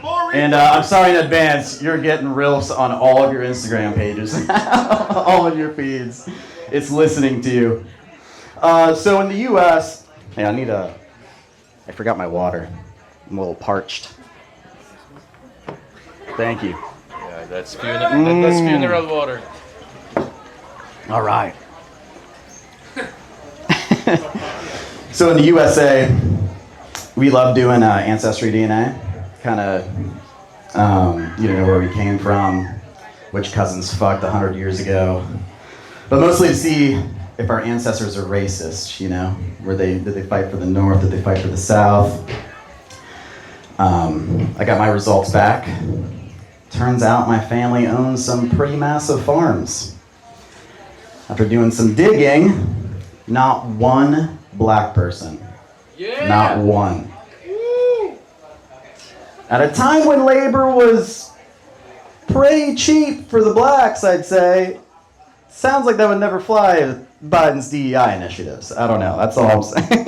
More And I'm sorry in advance, you're getting reels on all of your Instagram pages, all of your feeds. It's listening to you. So in the U.S., hey, I forgot my water. I'm a little parched. Thank you. Yeah, that's funeral water. All right. So in the USA, we love doing ancestry DNA. Kind of, you know, where we came from, which cousins fucked 100 years ago. But mostly to see if our ancestors are racist, you know. Did they fight for the North? Did they fight for the South? I got my results back. Turns out my family owns some pretty massive farms. After doing some digging, not one black person. Yeah. Not one. Woo. At a time when labor was pretty cheap for the blacks, I'd say, sounds like that would never fly with Biden's DEI initiatives. I don't know. That's all I'm saying.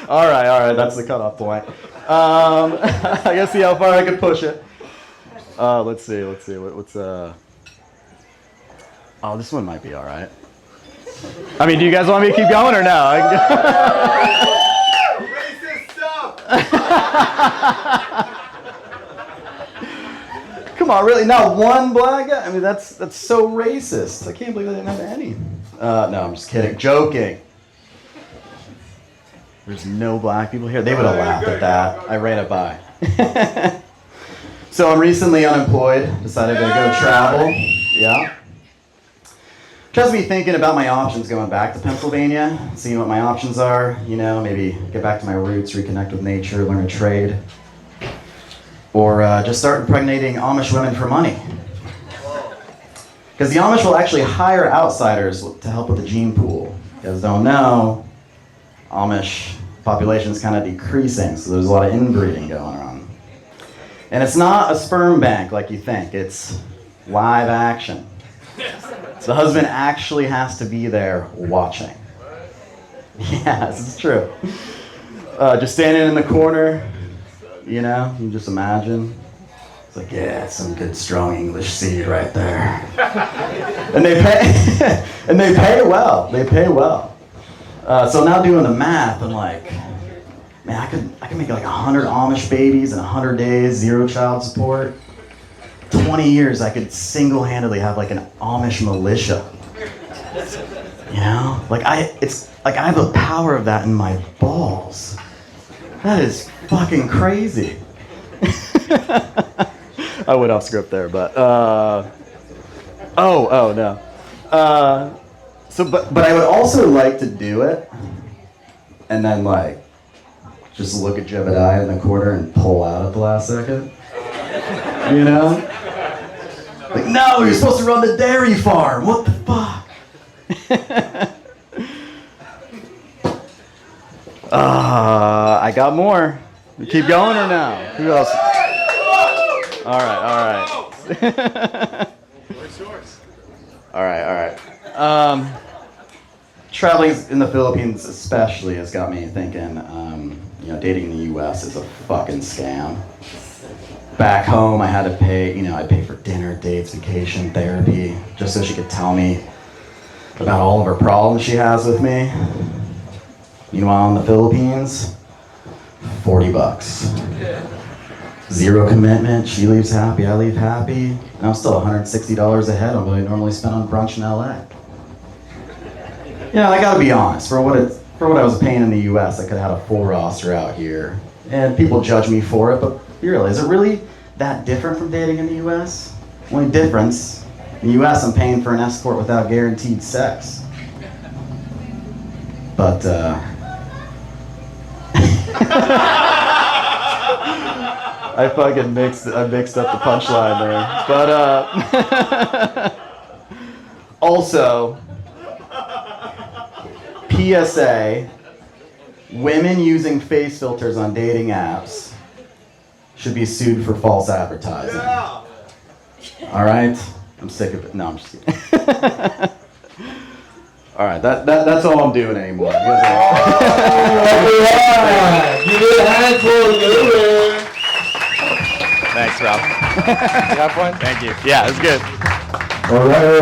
All right. That's the cutoff point. I gotta see how far I can push it. Let's see. What's Oh, this one might be all right. I mean, do you guys want me to keep going or no? Racist stuff! Come on, really? Not one black guy? I mean, that's so racist. I can't believe they didn't have any. No, I'm just kidding. Joking. There's no black people here. They would have laughed at that. I ran it by. So I'm recently unemployed. Decided to go travel. Yeah. Just me thinking about my options going back to Pennsylvania, seeing what my options are, you know, maybe get back to my roots, reconnect with nature, learn a trade, or just start impregnating Amish women for money. Because the Amish will actually hire outsiders to help with the gene pool. You guys don't know, Amish population is kind of decreasing, so there's a lot of inbreeding going on. And it's not a sperm bank like you think, it's live action. So the husband actually has to be there watching. Yes, it's true. Just standing in the corner, you know, you just imagine. It's like, yeah, it's some good strong English seed right there. And they pay, and they pay well. They pay well. So now doing the math, I'm like, man, I could make like 100 Amish babies in 100 days, 0 child support. 20 years, I could single-handedly have like an Amish militia. You know, like I have the power of that in my balls. That is fucking crazy. I went off script there, but oh no. But I would also like to do it, and then like just look at Jebediah in the corner and pull out at the last second. You know? Like, no, you're supposed to run the dairy farm. What the fuck? I got more. We keep going or no? Who else? All right. All right. Traveling in the Philippines especially has got me thinking, you know, dating in the U.S. is a fucking scam. Back home, I had to pay, you know, I'd pay for dinner, dates, vacation, therapy, just so she could tell me about all of her problems she has with me. Meanwhile, in the Philippines, $40. 0 commitment, she leaves happy, I leave happy, and I'm still $160 ahead on what I normally spend on brunch in LA. You know, I gotta be honest, for what I was paying in the US, I could have had a full roster out here. And people judge me for it, but really, is it really that different from dating in the US? Only difference, in the US I'm paying for an escort without guaranteed sex. But, I mixed up the punchline there. But, also, PSA, women using face filters on dating apps should be sued for false advertising. Yeah. All right? I'm sick of it. No, I'm just kidding. All right, that's all I'm doing anymore. Give it a hand for Louis. Thanks, Ralph. You have one? Thank you. Yeah, it's good. All right.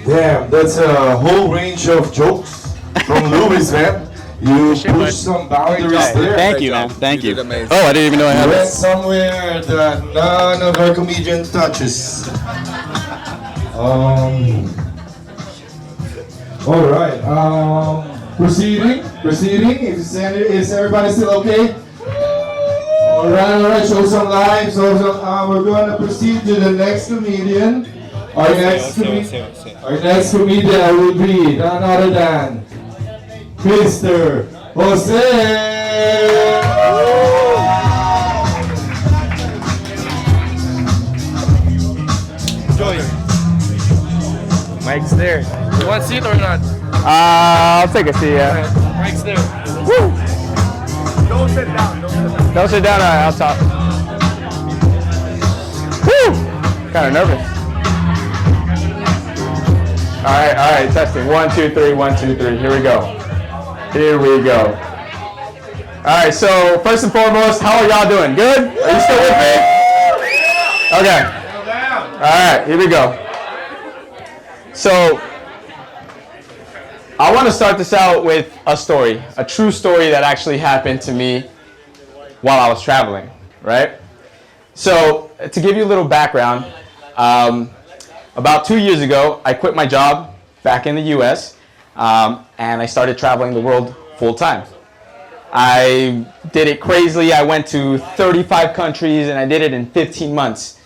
Damn, that's a whole range of jokes from Louis, man. You pushed some boundaries there. Thank you, man. Thank you. Oh, I didn't even know I had Went this. somewhere that none of our comedian touches. All right. Proceeding. Is everybody still okay? All right. Show some life. We're going to proceed to the next comedian. Our next comedian will be none other than Mr. Jose. Mike's there. You want a seat or not? I'll take a seat, yeah. Mike's there. Woo! Don't sit down. Don't sit down. All right, I'll talk. Woo! Kind of nervous. All right, testing. 1, 2, 3, 1, 2, 3. Here we go. All right, so first and foremost, how are y'all doing? Good? Are you still with me? Okay. All right, here we go. So, I want to start this out with a story, a true story that actually happened to me while I was traveling, right? So, to give you a little background, about 2 years ago, I quit my job back in the US, and I started traveling the world full time. I did it crazily. I went to 35 countries, and I did it in 15 months.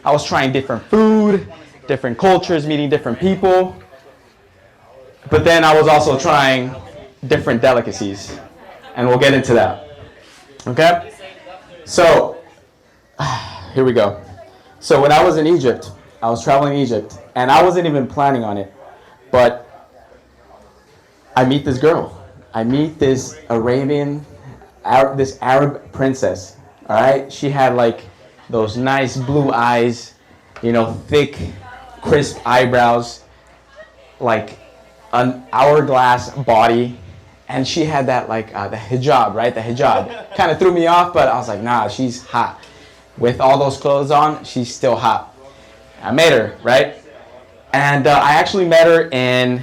I was trying different food, different cultures, meeting different people. But then I was also trying different delicacies, and we'll get into that. Okay? So, here we go. So when I was in Egypt, I was traveling in Egypt, and I wasn't even planning on it, but I meet this girl. I meet this this Arab princess, all right? She had like those nice blue eyes, you know, thick, crisp eyebrows, like an hourglass body, and she had that like the hijab, right? The hijab kind of threw me off, but I was like, nah, she's hot. With all those clothes on, she's still hot. I met her, right? And I actually met her in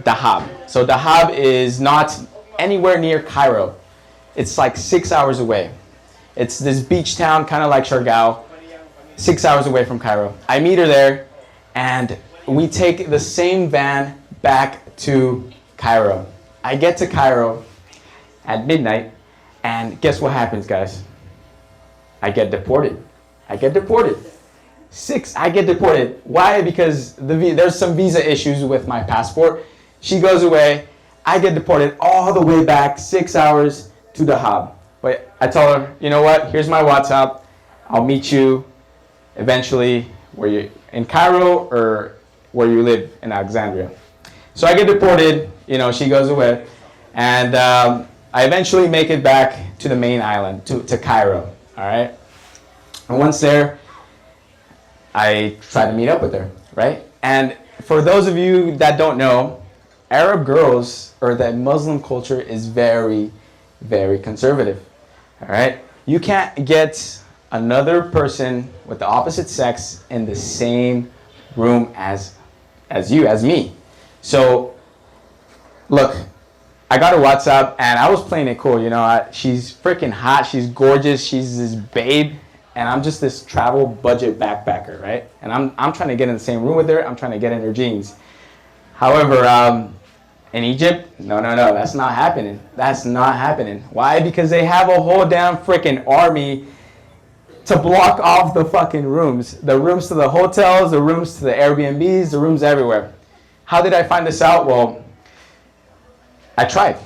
Dahab. So Dahab is not anywhere near Cairo. It's like 6 hours away. It's this beach town, kind of like Shargao, 6 hours away from Cairo. I meet her there, and we take the same van back to Cairo. I get to Cairo at midnight, and guess what happens, guys? I get deported. I get deported. Why? Because there's some visa issues with my passport. She goes away. I get deported all the way back 6 hours to Dahab. But I tell her, you know what? Here's my WhatsApp. I'll meet you eventually where you in Cairo or where you live in Alexandria. So I get deported. You know, she goes away, and I eventually make it back to the main island, to Cairo. All right. And once there, I try to meet up with her, right? And for those of you that don't know, Arab girls, or the Muslim culture, is very, very conservative, all right? You can't get another person with the opposite sex in the same room as me. So, look, I got her WhatsApp, and I was playing it cool, you know. She's freaking hot, she's gorgeous, she's this babe, and I'm just this travel budget backpacker, right? And I'm trying to get in the same room with her. I'm trying to get in her jeans. However, in Egypt, no, that's not happening. That's not happening. Why? Because they have a whole damn freaking army to block off the fucking rooms. The rooms to the hotels, the rooms to the Airbnbs, the rooms everywhere. How did I find this out? Well, I tried.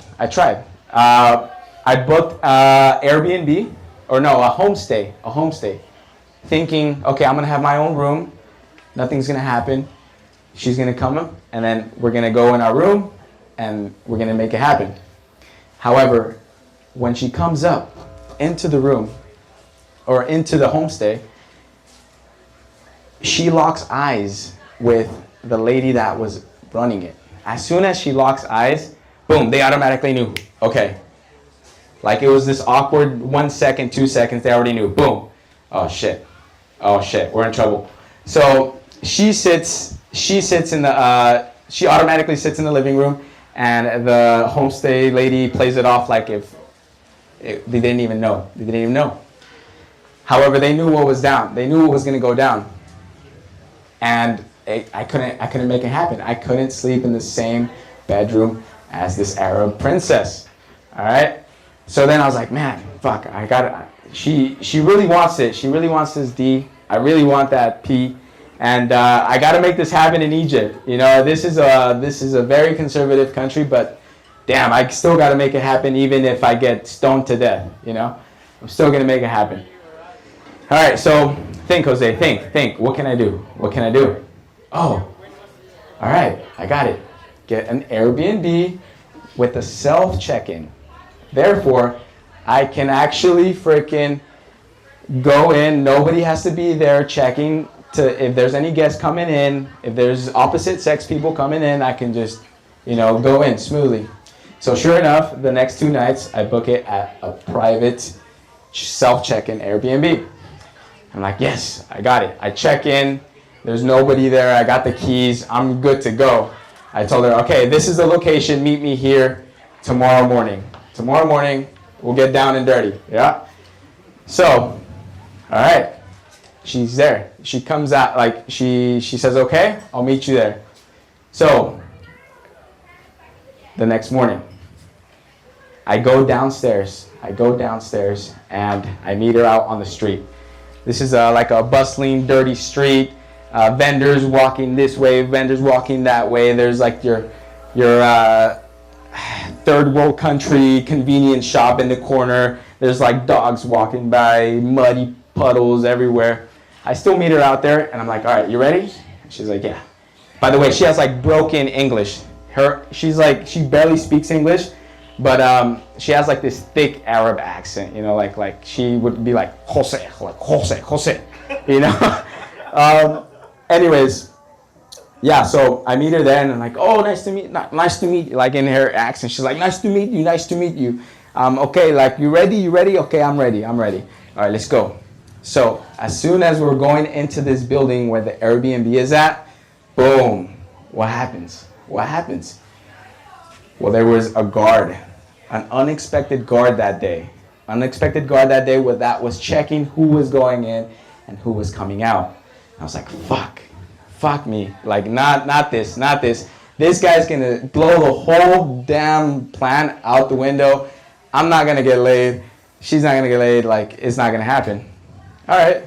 I booked Airbnb, or no, a homestay, thinking, okay, I'm gonna have my own room, nothing's gonna happen, she's gonna come, and then we're gonna go in our room, and we're gonna make it happen. However, when she comes up into the room, or into the homestay, she locks eyes with the lady that was running it. As soon as she locks eyes, boom, they automatically knew, okay, Like it was this awkward 1 second, 2 seconds. They already knew. Boom. Oh shit. Oh shit. We're in trouble. So she automatically sits in the living room, and the homestay lady plays it off like they didn't even know. They didn't even know. However, they knew what was down. They knew what was going to go down. And I couldn't make it happen. I couldn't sleep in the same bedroom as this Arab princess. All right? So then I was like, man, fuck, I got it. She really wants it. She really wants this D. I really want that P. And I got to make this happen in Egypt. You know, this is a very conservative country, but damn, I still got to make it happen even if I get stoned to death, you know? I'm still going to make it happen. All right, so think, Jose, think. What can I do? What can I do? Oh, all right, I got it. Get an Airbnb with a self-check-in. Therefore, I can actually freaking go in. Nobody has to be there checking if there's any guests coming in. If there's opposite sex people coming in, I can just, go in smoothly. So sure enough, the next 2 nights, I book it at a private self-check-in Airbnb. I'm like, yes, I got it. I check in. There's nobody there. I got the keys. I'm good to go. I told her, okay, this is the location. Meet me here tomorrow morning. Tomorrow morning, we'll get down and dirty. Yeah? So, all right. She's there. She comes out, like, she says, okay, I'll meet you there. So, the next morning, I go downstairs, and I meet her out on the street. This is like a bustling, dirty street. Vendors walking this way, vendors walking that way. There's like your third world country convenience shop in the corner. There's like dogs walking by, muddy puddles everywhere. I still meet her out there, and I'm like, all right, you ready? She's like, yeah. By the way, she has like broken English. She barely speaks English, but she has like this thick Arab accent, like she would be like Jose, anyways, yeah, so I meet her there, and I'm like, oh, nice to meet you, like in her accent. She's like, nice to meet you. Okay, like, you ready? Okay, I'm ready. All right, let's go. So as soon as we're going into this building where the Airbnb is at, boom, what happens? Well, there was a guard, an unexpected guard that day that was checking who was going in and who was coming out. I was like, fuck me, like not this. This guy's gonna blow the whole damn plan out the window. I'm not gonna get laid. She's not gonna get laid. Like, it's not gonna happen. All right,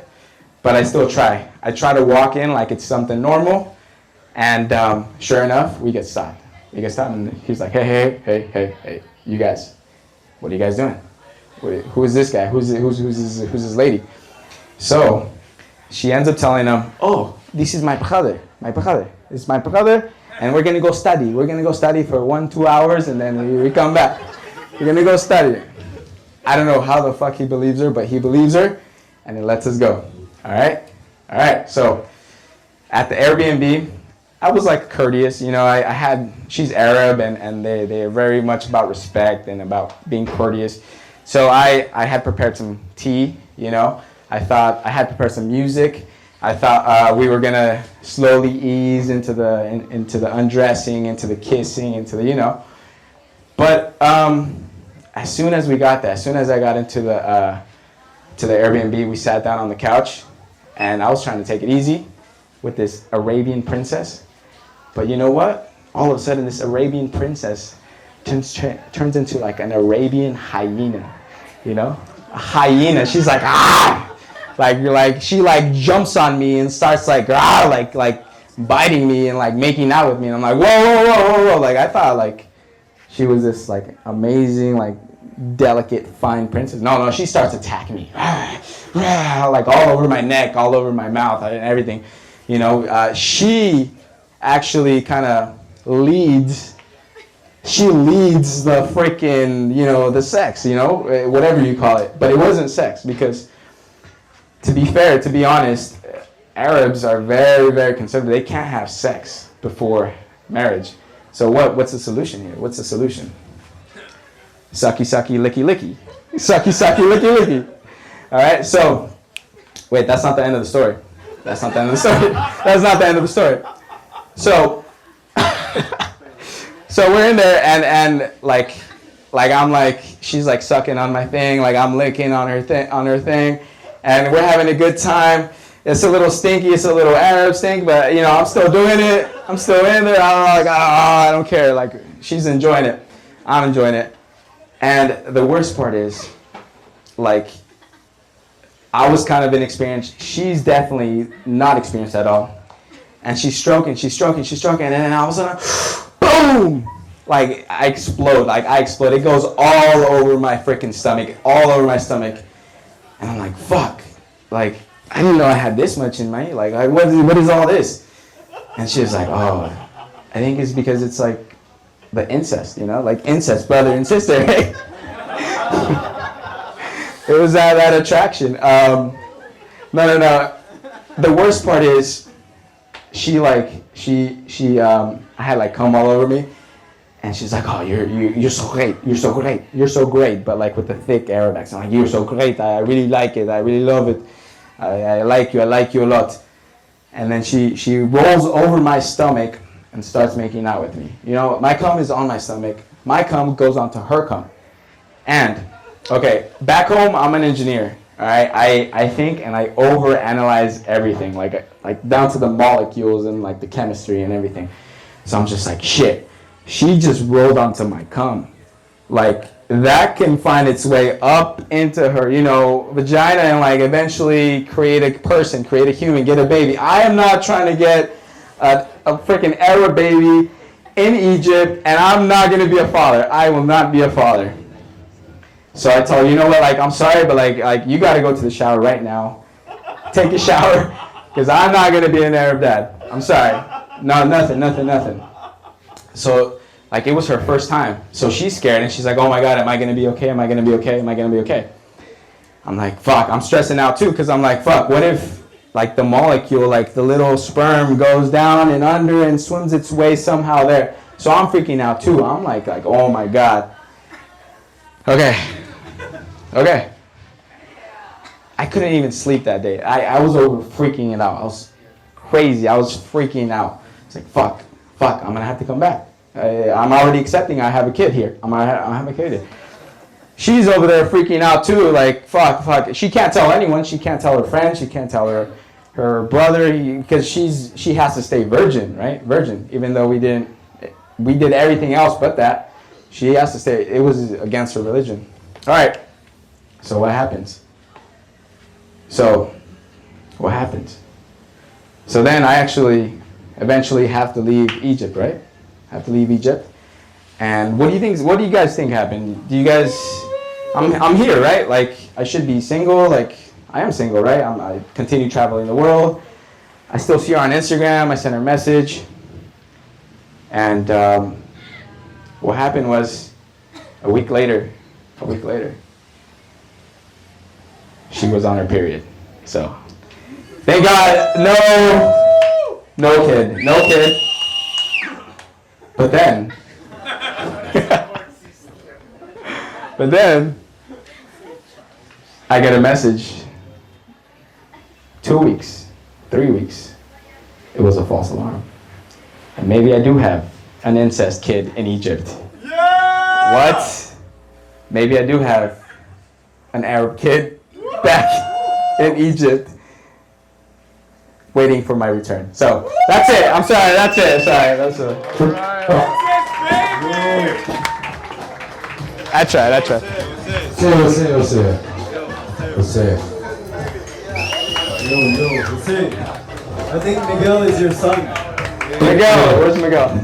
but I still try. I try to walk in like it's something normal, and sure enough, we get stopped. And he's like, hey, you guys, what are you guys doing? Who is this guy? Who's this lady? So she ends up telling him, oh, this is my brother. It's my brother, and we're gonna go study. We're gonna go study for 1-2 hours, and then we come back. We're gonna go study. I don't know how the fuck he believes her, but he believes her, and he lets us go. All right. So at the Airbnb, I was like courteous, she's Arab, and they're very much about respect and about being courteous. So I had prepared some tea, I thought I had prepared some music. I thought we were gonna slowly ease into the undressing, into the kissing, into the, But as soon as I got into the Airbnb, we sat down on the couch, and I was trying to take it easy with this Arabian princess. But you know what? All of a sudden, this Arabian princess turns into like an Arabian hyena, A hyena. She's like, ah! Like she like jumps on me and starts like, ah! Like biting me and like making out with me. And I'm like, whoa. Like, I thought like she was this like amazing, like delicate, fine princess. No, she starts attacking me. Like all over my neck, all over my mouth, and everything. She actually kind of leads the freaking, the sex, whatever you call it. But it wasn't sex, because to be honest, Arabs are very, very conservative. They can't have sex before marriage. So what's the solution here? What's the solution? Sucky, sucky, licky, licky. Sucky, sucky, licky, licky. All right, so, wait, that's not the end of the story. That's not the end of the story. That's not the end of the story. So, so we're in there, and like I'm like, she's like sucking on my thing, like I'm licking on her thing, and we're having a good time. It's a little stinky, it's a little Arab stink, but you know, I'm still doing it. I'm still in there. I don't care. Like, she's enjoying it. I'm enjoying it. And the worst part is, like, I was kind of inexperienced. She's definitely not experienced at all. And she's stroking, and then all of a sudden, boom! Like, I explode. It goes all over my freaking stomach, all over my stomach. And I'm like, fuck. Like, I didn't know I had this much in my, like what is all this? And she was like, oh, I think it's because it's like the incest, you know, like incest, brother and sister, right? It was that attraction. No. The worst part is, I had like cum all over me, and she's like, oh, you're so great, but like with the thick Arab accent, like, you're so great, I really like it, I really love it. I like you a lot. And then she rolls over my stomach and starts making out with me. You know, my cum is on my stomach. My cum goes onto her cum. And, okay, back home, I'm an engineer. All right, I think and I overanalyze everything, like down to the molecules and like the chemistry and everything. So I'm just like, shit, she just rolled onto my cum. Like, that can find its way up into her, you know, vagina and like eventually create a person, create a human, get a baby. I am not trying to get a freaking Arab baby in Egypt, and I'm not going to be a father. I will not be a father. So I told her, you know what, like, I'm sorry, but like you got to go to the shower right now. Take a shower, because I'm not going to be an Arab dad. I'm sorry. No, nothing. So, like, it was her first time. So she's scared, and she's like, oh my God, am I going to be okay? Am I going to be okay? I'm like, fuck, I'm stressing out too, because I'm like, fuck, what if, like, the molecule, like, the little sperm goes down and under and swims its way somehow there? So I'm freaking out too. I'm like, oh my God. Okay. I couldn't even sleep that day. I was over freaking it out. I was crazy. I was freaking out. It's like, fuck, I'm going to have to come back. I'm already accepting I have a kid here. I have a kid here. She's over there freaking out too, like, fuck. She can't tell anyone. She can't tell her friends. She can't tell her brother, because she has to stay virgin, right? Virgin. Even though we did everything else but that. She has to stay. It was against her religion. All right. So what happens? So then I actually eventually have to leave Egypt, right? And what do you guys think happened? Do you guys, I'm here, right? Like, I should be single, like, I am single, right? I continue traveling the world. I still see her on Instagram, I sent her a message. And what happened was, a week later, she was on her period. So, thank God, no kid. But then, I get a message, 2 weeks, 3 weeks, it was a false alarm. And maybe I do have an incest kid in Egypt. Yeah! What? Maybe I do have an Arab kid back in Egypt waiting for my return. So, that's it. I'm sorry, that's it. That's it. I tried. What's it? Yo, I think Miguel is your son. Miguel, where's Miguel?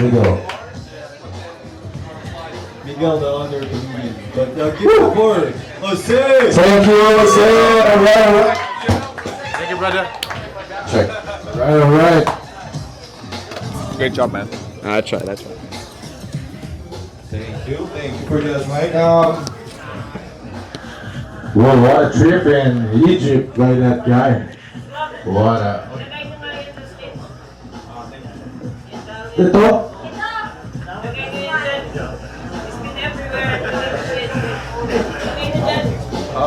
Miguel, the other comedian. But keep it forward. Jose! Thank you, Jose. All right. Thank you, brother. Check. All right. Great job, man. I tried. Thank you for that, Mike. Well, what a trip in Egypt by that guy. What a... Ito?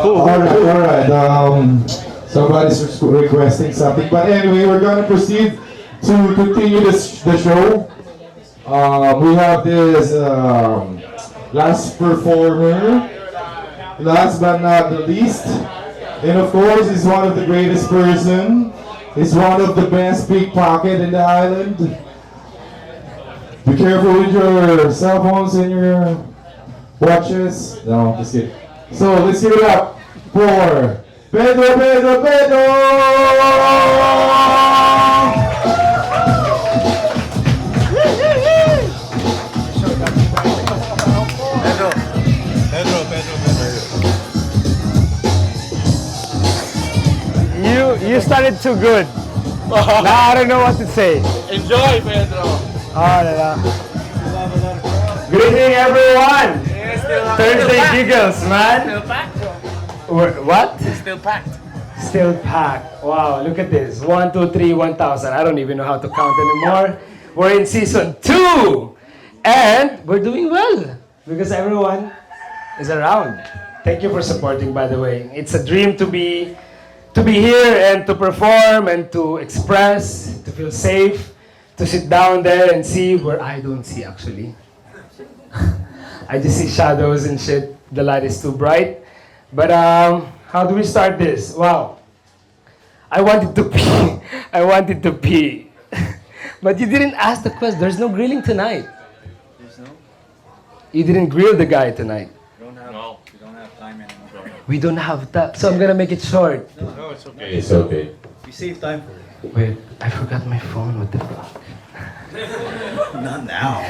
Alright. Somebody's requesting something, but anyway, we're gonna proceed to continue the show. We have this last performer, last but not the least, and of course, he's one of the greatest person. He's one of the best pickpocket in the island. Be careful with your cell phones and your watches. No, just kidding. So let's give it up for Pedro, Pedro, Pedro! You started too good. Now I don't know what to say. Enjoy, Pedro. Oh, la, la. Good evening, everyone. Thursday Giggles, man. Still packed. What? Still packed. Still packed. Wow, look at this. 1, 2, 3, 1,000. I don't even know how to count anymore. We're in season 2. And we're doing well because everyone is around. Thank you for supporting, by the way. It's a dream to be here and to perform and to express, to feel safe, to sit down there and see where I don't see actually. I just see shadows and shit. The light is too bright. But how do we start this? Wow. I wanted to pee. I wanted to pee. But you didn't ask the question. There's no grilling tonight. There's no? You didn't grill the guy tonight. We don't have time anymore. We don't have that. So I'm gonna make it short. No, it's okay. It's okay. We save time for it. Wait, I forgot my phone. What the fuck? Not now.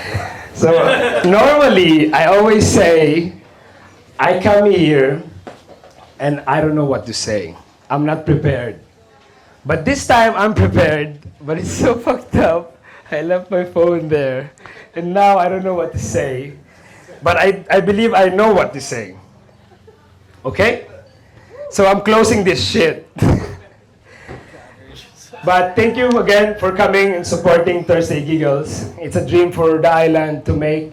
So normally I always say, I come here and I don't know what to say. I'm not prepared. But this time I'm prepared, but it's so fucked up. I left my phone there. And now I don't know what to say. But I believe I know what to say. Okay? So I'm closing this shit. But thank you again for coming and supporting Thursday Giggles. It's a dream for the island to make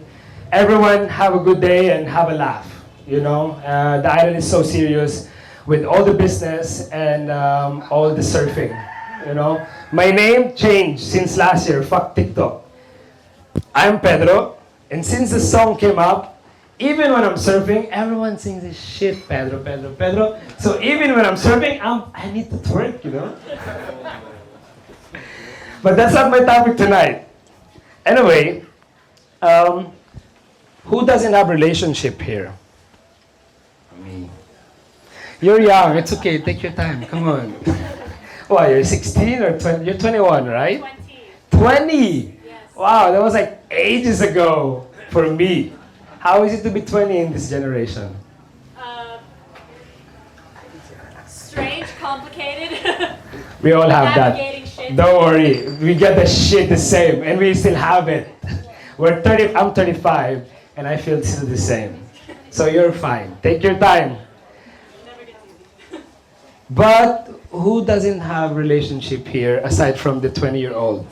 everyone have a good day and have a laugh. You know, the island is so serious with all the business and all the surfing. You know, my name changed since last year. Fuck TikTok. I'm Pedro, and since the song came up, even when I'm surfing, everyone sings this shit, Pedro, Pedro, Pedro. So even when I'm surfing, I need to twerk, you know. But that's not my topic tonight. Anyway, who doesn't have relationship here? Me. You're young. It's okay. Take your time. Come on. What, you're 16 or 20? You're 21, right? 20? Yes. Wow, that was like ages ago for me. How is it to be 20 in this generation? Strange, complicated. We all have that. Navigating shit. Don't worry. We get the shit the same and we still have it. I'm 35 and I feel still the same. So you're fine. Take your time. But who doesn't have relationship here aside from the 20-year-old?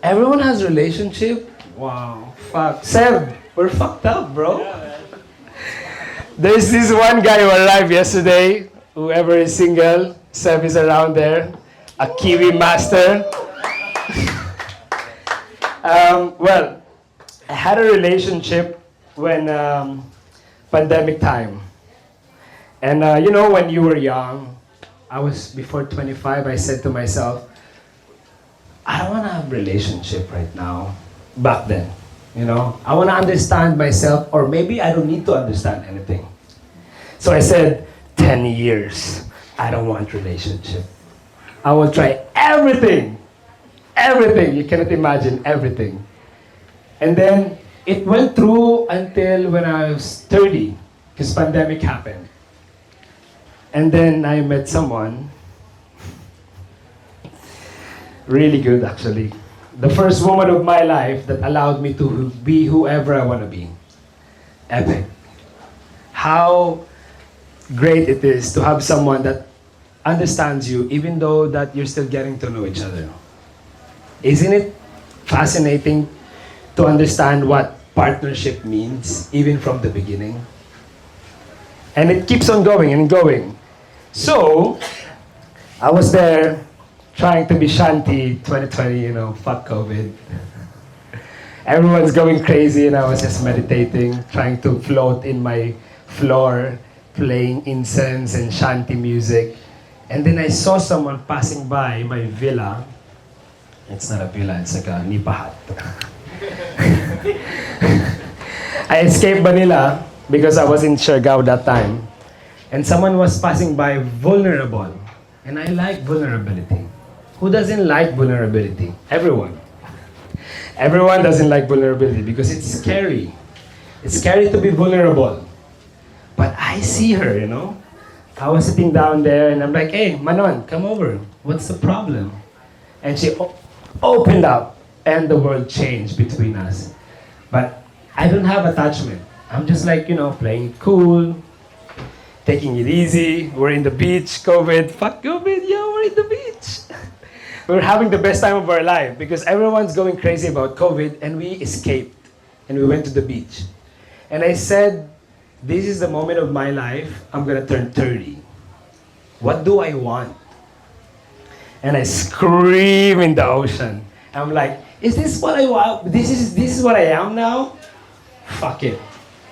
Everyone has relationship? Wow. Fuck. Seb, we're fucked up, bro. There's this one guy who arrived yesterday. Whoever is single, Seb is around there. A Kiwi master. Well, I had a relationship when pandemic time. And you know, when you were young, I was before 25, I said to myself, I don't want to have a relationship right now. Back then, you know, I want to understand myself, or maybe I don't need to understand anything. So I said, 10 years, I don't want relationship. I will try everything. Everything, you cannot imagine everything. And then it went through until when I was 30, because pandemic happened. And then I met someone, really good actually. The first woman of my life that allowed me to be whoever I want to be. Epic. How great it is to have someone that understands you even though that you're still getting to know each other. Isn't it fascinating to understand what partnership means even from the beginning? And it keeps on going and going. So, I was there trying to be Shanti 2020, you know, fuck COVID. Everyone's going crazy and I was just meditating, trying to float in my floor, playing incense and Shanti music. And then I saw someone passing by my villa. It's not a villa, it's like a nipa hut. I escaped Manila because I was in Siargao that time. And someone was passing by vulnerable. And I like vulnerability. Who doesn't like vulnerability? Everyone. Everyone doesn't like vulnerability because it's scary. It's scary to be vulnerable. But I see her, you know. I was sitting down there and I'm like, hey, Manon, come over. What's the problem? And she opened up and the world changed between us. But I don't have attachment. I'm just like, you know, playing it cool, taking it easy. We're in the beach, COVID. Fuck COVID, yeah, we're in the beach. We're having the best time of our life because everyone's going crazy about COVID and we escaped and we went to the beach. And I said, this is the moment of my life. I'm gonna turn 30. What do I want? And I scream in the ocean. I'm like, is this what I want? This is what I am now? Fuck it.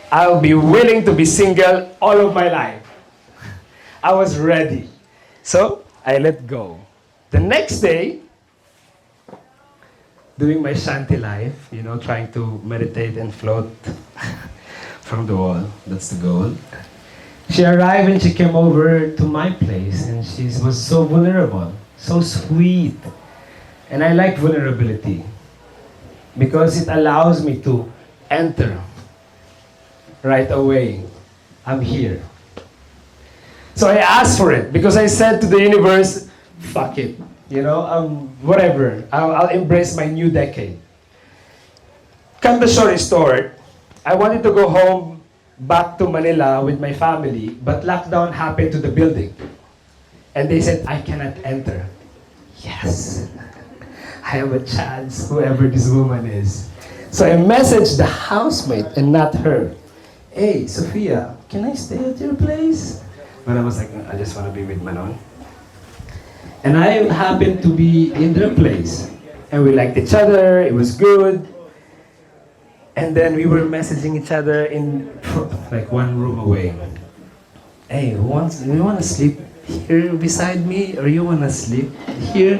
I'll be willing to be single all of my life. I was ready. So I let go. The next day, doing my Shanti life, you know, trying to meditate and float from the wall. That's the goal. She arrived and she came over to my place and she was so vulnerable, so sweet. And I like vulnerability because it allows me to enter right away. I'm here. So I asked for it because I said to the universe, fuck it, you know, whatever. I'll embrace my new decade. Cut the story short, I wanted to go home back to Manila with my family, but lockdown happened to the building. And they said, I cannot enter. Yes, I have a chance, whoever this woman is. So I messaged the housemate and not her. Hey, Sophia, can I stay at your place? But I was like, I just want to be with Manon. And I happened to be in their place. And we liked each other, it was good. And then we were messaging each other in like one room away. Hey, you want to sleep here beside me? Or you want to sleep here?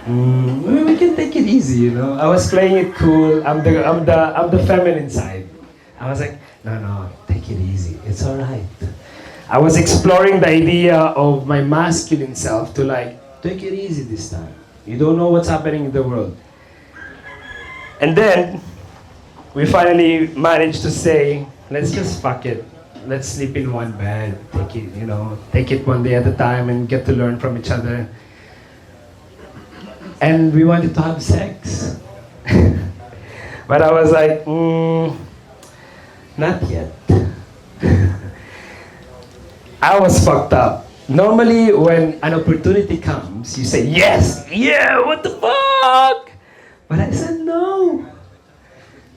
We can take it easy, you know. I was playing it cool. I'm the feminine side. I was like, no, take it easy. It's all right. I was exploring the idea of my masculine self to like, take it easy this time. You don't know what's happening in the world. And then, we finally managed to say, let's just fuck it. Let's sleep in one bed. Take it, you know, take it one day at a time and get to learn from each other. And we wanted to have sex. But I was like, not yet. I was fucked up. Normally, when an opportunity comes, you say, yes, yeah, what the fuck? But I said no.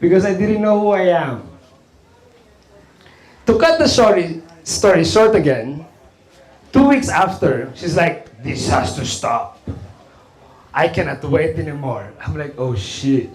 Because I didn't know who I am. To cut the story short again, 2 weeks after, she's like, this has to stop. I cannot wait anymore. I'm like, oh shit.